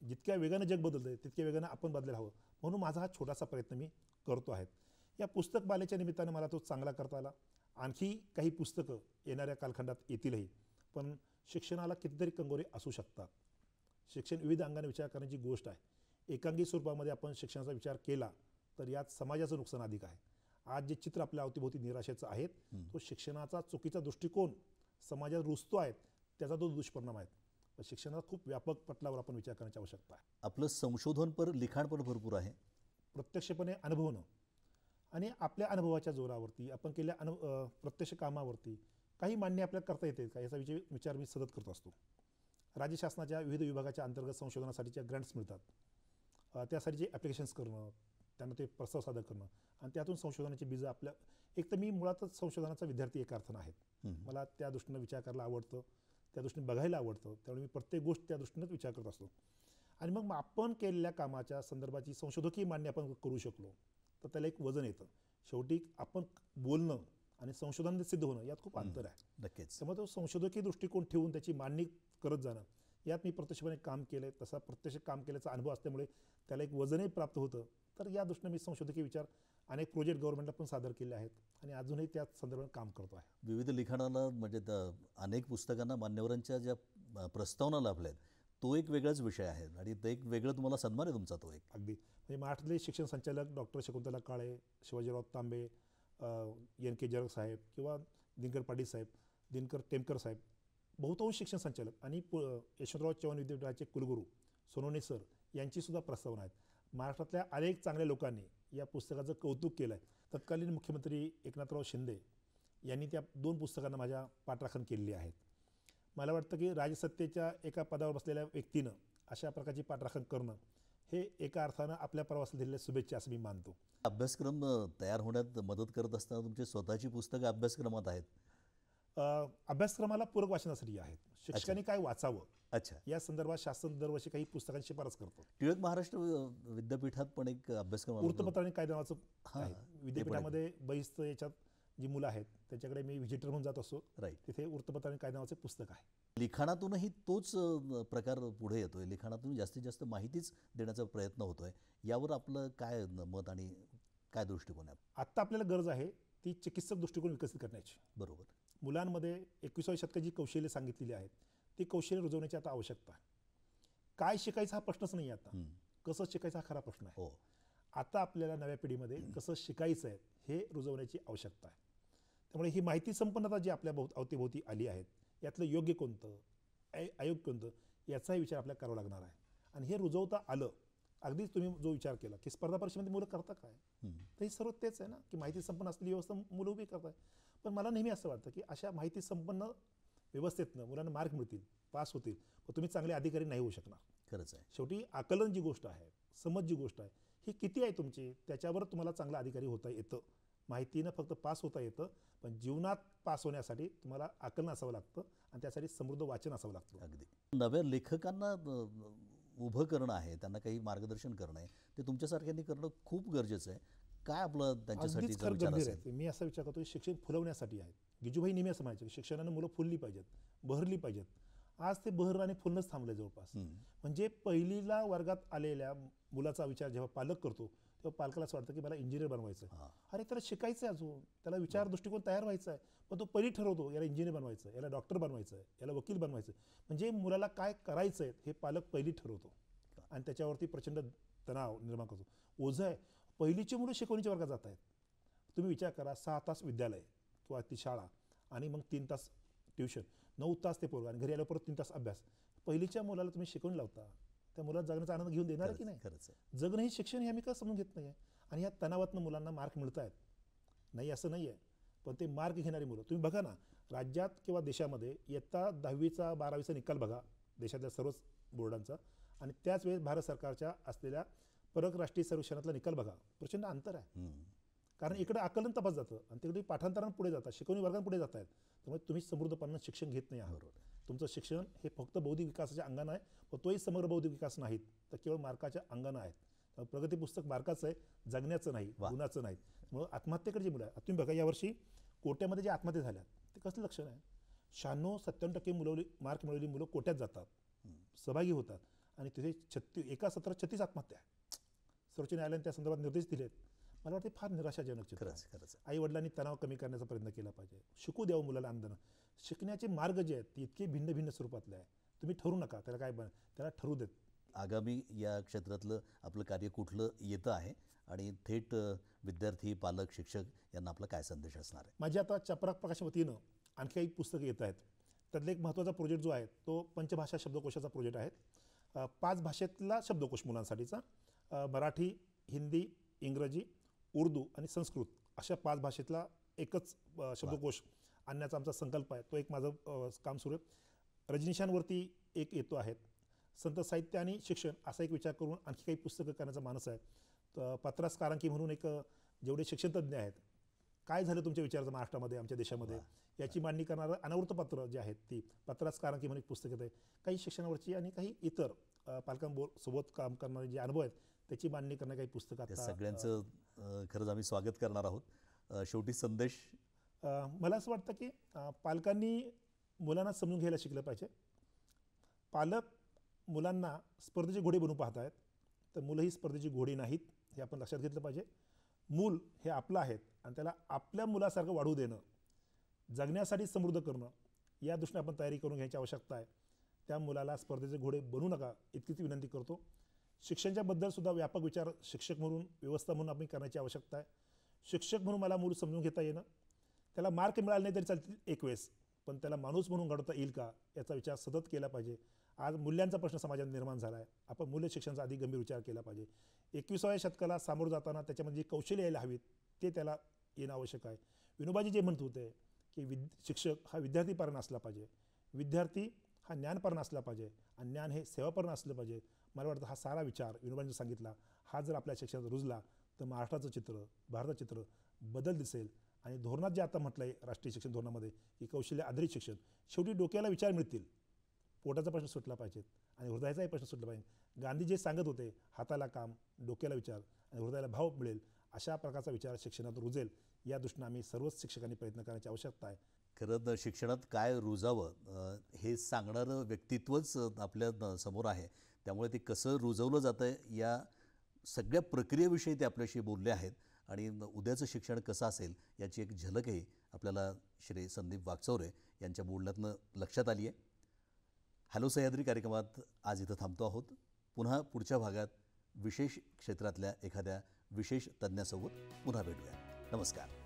जितक्या वेगानं जग बदलतं आहे तितक्या वेगानं आपण बदलायला हवं, म्हणून माझा हा छोटासा प्रयत्न मी करतो आहे. या पुस्तकमालेच्या निमित्तानं मला तो चांगला करता आला. आणखी काही पुस्तकं येणाऱ्या कालखंडात येतीलही, पण शिक्षणाला कितीतरी कंगोरे असू शकतात. शिक्षण विविध अंगाने विचार करण्याची गोष्ट आहे. एकांगी स्वरूपामध्ये आपण शिक्षणाचा विचार केला तर यात समाजाचं नुकसान अधिक आहे. आज जे चित्र आपल्या अवतीभोवती निराशेचं आहेत, तो शिक्षणाचा चुकीचा दृष्टिकोन समाजात रुजतो आहे, त्याचा तो दुष्परिणाम आहे. शिक्षणाचा खूप व्यापक पटलावर आपण विचार करण्याची आवश्यकता आहे. आपलं संशोधन पर लिखाण पण भरपूर आहे. प्रत्यक्षपणे अनुभवणं आणि आपल्या अनुभवाच्या जोरावरती आपण केलेल्या प्रत्यक्ष कामावरती काही मान्य आपल्याला करता येते का, याचा विचार मी सतत करत असतो. राज्य शासनाच्या विविध विभागाच्या अंतर्गत संशोधनासाठीच्या ग्रँट्स मिळतात. त्यासाठीचे ॲप्लिकेशन्स करणं, त्यांना ते प्रस्ताव सादर करणं आणि त्यातून संशोधनाची बीजं आपल्या, एक तर मी मुळातच संशोधनाचा विद्यार्थी एका अर्थानं आहेत. मला त्या दृष्टीनं विचार करायला आवडतं, त्या दृष्टीने बघायला आवडतं. त्यामुळे मी प्रत्येक गोष्ट त्या दृष्टीनंच विचार करत असतो. आणि मग आपण केलेल्या कामाच्या संदर्भाची संशोधकीय मान्य आपण करू शकलो तर त्याला एक वजन येतं. शेवटी आपण बोलणं आणि संशोधनाने सिद्ध होणं यात खूप अंतर आहे. नक्कीच. त्यामुळे तो संशोधकीय दृष्टिकोन ठेवून त्याची मांडणी करत जाणं, यात मी प्रत्यक्षपणे काम केलं आहे. तसा प्रत्यक्ष काम केल्याचा अनुभव असल्यामुळे त्याला एक वजनही प्राप्त होतं. तर या दृष्टीने मी संशोधकीय विचार अनेक प्रोजेक्ट गव्हर्नमेंटला पण सादर केले आहेत आणि अजूनही त्या संदर्भात काम करतो आहे. विविध लिखाणाला म्हणजे अनेक पुस्तकांना मान्यवरांच्या ज्या प्रस्तावना लाभल्या आहेत, तो एक वेगळाच विषय आहे आणि ते एक वेगळं तुम्हाला सन्मान आहे तुमचा तो एक. अगदी म्हणजे महाराष्ट्रातले शिक्षण संचालक डॉक्टर शकुंतला काळे, शिवाजीराव तांबे, NK जरग साहेब किंवा दिनकर पाटील साहेब, दिनकर टेमकर साहेब, बहुतांश शिक्षण संचालक आणि यशवंतराव चव्हाण विद्यापीठाचे कुलगुरू सोनवणे सर यांचीसुद्धा प्रस्तावना आहेत. महाराष्ट्रातल्या अनेक चांगल्या लोकांनी या पुस्तकाचं कौतुक केलं आहे. तत्कालीन मुख्यमंत्री एकनाथराव शिंदे यांनी त्या 2 पुस्तकांना माझ्या पाठराखण केलेली आहेत. मला वाटतं की राजसत्तेच्या एका पदावर बसलेल्या व्यक्तीनं अशा प्रकारची पाठराखण करणं हे एका अर्थानं आपल्या प्रवासाला दिलेल्या शुभेच्छा असं मी मानतो. अभ्यासक्रम तयार होण्यात मदत करत असताना तुमची स्वतःची पुस्तकं अभ्यासक्रमात आहेत. अभ्यासक्रमाला पूरक वाचनासाठी आहेत. शिक्षकांनी काय वाचावं अच्छा, या संदर्भात शासन दरवर्षी काही पुस्तकांची शिफारस करतो. टिळक महाराष्ट्र विद्यापीठात पण एक अभ्यासक्रम वृत्तपत्र आणि कायदा नावाचं आहे. विद्यापीठामध्ये बहिस्त याच्यात जी मुलं आहेत त्यांच्याकडे मी व्हिजिटर म्हणून जात असतो. राईट. तिथे वृत्तपत्र आणि कायदा नावाचे पुस्तक आहे. लिखाणातूनही तोच प्रकार पुढे येतोय. लिखाणातून जास्तीत जास्त माहितीच देण्याचा प्रयत्न होतोय. यावर आपलं काय मत आणि काय दृष्टिकोन आहे? आत्ता आपल्याला गरज आहे ती चिकित्सक दृष्टिकोन विकसित करण्याची. बरोबर. मुलांमध्ये 21व्या शतकात जी कौशल्य सांगितलेली आहेत ती कौशल्य रुजवण्याची आता आवश्यकता आहे. काय शिकायचा हा प्रश्नच नाही आता. कसं शिकायचा हा खरा प्रश्न आहे. हो. आता आपल्याला नव्या पिढीमध्ये कसं शिकायचं आहे हे रुजवण्याची आवश्यकता आहे. त्यामुळे ही माहिती संपन्नता जी आपल्या अवतीभोवती आली आहेत यातलं योग्य कोणतं, अयोग्य कोणतं याचाही विचार आपल्याला करावा लागणार आहे. आणि हे रुजवता आलं, अगदीच तुम्ही जो विचार केला की स्पर्धा परीक्षेमध्ये मुलं करता काय, तर हे सर्व तेच आहे ना की माहिती संपन्न असलेली व्यवस्था मुलं उभी करत आहे. पण मला नेहमी असं वाटतं की अशा माहिती संपन्न व्यवस्थेतनं मुलांना मार्क मिळतील, पास होतील, पण तुम्ही चांगले अधिकारी नाही होऊ शकणार. खरंच आहे. शेवटी आकलन जी गोष्ट आहे, समज जी गोष्ट आहे, ही किती आहे तुमची त्याच्यावर तुम्हाला चांगला अधिकारी होता येतं. माहितीनं फक्त पास होता येतं, पण जीवनात पास होण्यासाठी तुम्हाला आकलन असावं लागतं आणि त्यासाठी समृद्ध वाचन असावं लागतं. अगदी. नव्या लेखकांना उभं करणं आहे, त्यांना काही मार्गदर्शन करणं आहे, ते तुमच्यासारख्यांनी करणं खूप गरजेचं आहे. काय आपलं त्यांच्यासाठी अगदीच खरं गंभीर आहे. मी असं विचार करतो की शिक्षण फुलवण्यासाठी आहे. गिजूभाई नेहमी असं म्हणायचे की शिक्षणानं मुलं फुलली पाहिजेत, बहरली पाहिजेत. आज ते बहर आणि फुलणंच थांबले जवळपास. म्हणजे पहिलीला वर्गात आलेल्या मुलाचा विचार जेव्हा पालक करतो तेव्हा पालकाला असं वाटतं की मला इंजिनियर बनवायचं आहे. हां. अरे त्याला शिकायचं आहे, अजून त्याला विचार दृष्टिकोन तयार व्हायचा आहे. पण तो पहिली ठरवतो याला इंजिनियर बनवायचं आहे, याला डॉक्टर बनवायचं आहे, याला वकील बनवायचं आहे. म्हणजे मुलाला काय करायचं आहे हे पालक पहिली ठरवतो आणि त्याच्यावरती प्रचंड तणाव निर्माण करतो. ओझं आहे. पहिलीची मुलं शिकवणीच्या वर्गात जात आहेत. तुम्ही विचार करा, 6 तास विद्यालय किंवा ती शाळा आणि मग 3 तास ट्युशन, 9 तास ते पोरगा आणि घरी आल्यावर परत 3 तास अभ्यास. पहिलीच्या मुलाला तुम्ही शिकवणी लावता, त्या मुलाला जगण्याचा आनंद घेऊन देणार की नाही? खरंच आहे. जगणं हे शिक्षण हे आम्ही का समजून घेत नाही आहे. आणि या तणावातनं मुलांना मार्क मिळत आहेत, नाही असं नाही आहे. पण ते मार्क घेणारी मुलं तुम्ही बघा ना, राज्यात किंवा देशामध्ये इयत्ता 10वीचा 12वीचा निकाल बघा देशातल्या सर्वच बोर्डांचा, आणि त्याच वेळेस भारत सरकारच्या असलेल्या परराष्ट्रीय सर्वेक्षणातला निकाल बघा. प्रचंड अंतर आहे. कारण इकडे आकलन तपास जातं आणि तिकडे पाठांतरानं पुढे जातात, शिकवणी वर्गांत पुढे जात आहेत. त्यामुळे तुम्ही समृद्धपणे शिक्षण घेत नाही आहात. तुमचं शिक्षण हे फक्त बौद्धिक विकासाच्या अंगानं आहे, पण तोही समग्र बौद्धिक विकास नाहीत, तर केवळ मार्काच्या अंगानं आहेत. प्रगती पुस्तक मार्काचं आहे, जगण्याचं नाही, गुणाचं नाही. त्यामुळे आत्महत्येकडे जी मुलं आहे, तुम्ही बघा यावर्षी कोट्यामध्ये जे आत्महत्या झाल्या ते कसलं लक्षण आहे? 96-97% मार्क मिळवलेली मुलं कोट्यात जातात, सहभागी होतात आणि तिथे एका सत्रात 36 आत्महत्या आहे. सर्वोच्च न्यायालयाने त्या संदर्भात निर्देश दिलेत. मला वाटते फार निराशाजनक चित्र आहे. खरंच. आई वडिलांनी तणाव कमी करण्याचा प्रयत्न केला पाहिजे. शिकू द्यावं मुलाला आनंदानं. शिकण्याचे मार्ग जे आहेत ते इतके भिन्न भिन्न स्वरूपातले आहे. तुम्ही ठरवू नका त्याला काय त्याला ठरवू देत. आगामी या क्षेत्रातलं आपलं कार्य कुठलं येतं आहे आणि थेट विद्यार्थी, पालक, शिक्षक यांना आपला काय संदेश असणार आहे? माझी आता चपराक प्रकाशन वतीनं आणखी काही पुस्तकं येत आहेत. त्यातला एक महत्त्वाचा प्रोजेक्ट जो आहे तो पंचभाषा शब्दकोशाचा प्रोजेक्ट आहे. 5 भाषेतला शब्दकोश मुलांसाठीचा, मराठी, हिंदी, इंग्रजी, उर्दू आणि संस्कृत अशा 5 भाषेतला एकच शब्दकोश आणण्याचा आमचा संकल्प आहे. तो एक माझं काम सुरू आहे. रजनीशांवरती एक येतो आहे. संत साहित्य आणि शिक्षण असा एक विचार करून आणखी काही पुस्तकं करण्याचा मानस आहे. तर पत्रास कारांकी म्हणून एक जेवढे शिक्षणतज्ज्ञ आहेत, काय झालं तुमच्या विचाराचं महाराष्ट्रामध्ये, आमच्या देशामध्ये, याची मांडणी करणारं अनावृत्त पत्र जे आहेत ती पत्रास कारांकी म्हणून एक पुस्तक येत आहे. काही शिक्षणावरची आणि काही इतर पालकांसोबत काम करणारे जे अनुभव आहेत त्याची मांडणी करणारी काही पुस्तकं त्या सगळ्यांचं खरंच आम्ही स्वागत करणार आहोत. शेवटी संदेश मला असं वाटतं की पालकांनी मुलांना समजून घ्यायला शिकलं पाहिजे. पालक मुलांना स्पर्धेचे घोडे बनवून पाहत आहेत, तर मुलं ही स्पर्धेची घोडी नाहीत हे आपण लक्षात घेतलं पाहिजे. मूल हे आपलं आहेत आणि त्याला आपल्या मुलासारखं वाढू देणं, जगण्यासाठी समृद्ध करणं या दृष्टीने आपण तयारी करून घ्यायची आवश्यकता आहे. त्या मुलाला स्पर्धेचे घोडे बनवू नका इतकीच विनंती करतो. शिक्षणाच्याबद्दल सुद्धा व्यापक विचार शिक्षक म्हणून, व्यवस्था म्हणून आपण करण्याची आवश्यकता आहे. शिक्षक म्हणून मला मूल समजून घेता येणं, त्याला मार्क मिळाले नाही तरी चालतील एक वेळेस, पण त्याला माणूस म्हणून घडवता येईल का याचा विचार सतत केला पाहिजे. आज मूल्यांचा प्रश्न समाजात निर्माण झाला आहे. आपण मूल्य शिक्षणाचा अधिक गंभीर विचार केला पाहिजे. 21व्या शतकाला सामोरं जाताना त्याच्यामध्ये जी कौशल्य यायला हवीत ते त्याला येणं आवश्यक आहे. विनोबाजी जे म्हणत होते की शिक्षक हा विद्यार्थीपरायण असला पाहिजे, विद्यार्थी हा ज्ञानपरायण असला पाहिजे आणि ज्ञान हे सेवापरायण असलं पाहिजे. मला वाटतं हा सारा विचार विनोबांनी सांगितला हा जर आपल्या शिक्षणात रुजला तर महाराष्ट्राचं चित्र, भारताचं चित्र बदल दिसेल. आणि धोरणात जे आता म्हटलं आहे राष्ट्रीय शिक्षण धोरणामध्ये की कौशल्य आधारित शिक्षण, शेवटी डोक्याला विचार मिळतील, पोटाचा प्रश्न सुटला पाहिजेत आणि हृदयाचाही प्रश्न सुटला पाहिजे. गांधी जे सांगत होते हाताला काम, डोक्याला विचार आणि हृदयाला भाव मिळेल, अशा प्रकारचा विचार शिक्षणात रुजेल या दृष्टीने आम्ही सर्वच शिक्षकांनी प्रयत्न करण्याची आवश्यकता आहे. खरं शिक्षणात काय रुजावं हे सांगणारं व्यक्तित्वच आपल्या समोर आहे. त्यामुळे ते कसं रुजवलं जातं आहे या सगळ्या प्रक्रियेविषयी ते आपल्याशी बोलले आहेत आणि उद्याचं शिक्षण कसं असेल याची एक झलकही आपल्याला श्री संदीप वाकचौरे यांच्या बोलण्यातनं लक्षात आली आहे. हॅलो सह्याद्री कार्यक्रमात आज इथं थांबतो आहोत. पुन्हा पुढच्या भागात विशेष क्षेत्रातल्या एखाद्या विशेष तज्ज्ञासोबत पुन्हा भेटूया. नमस्कार.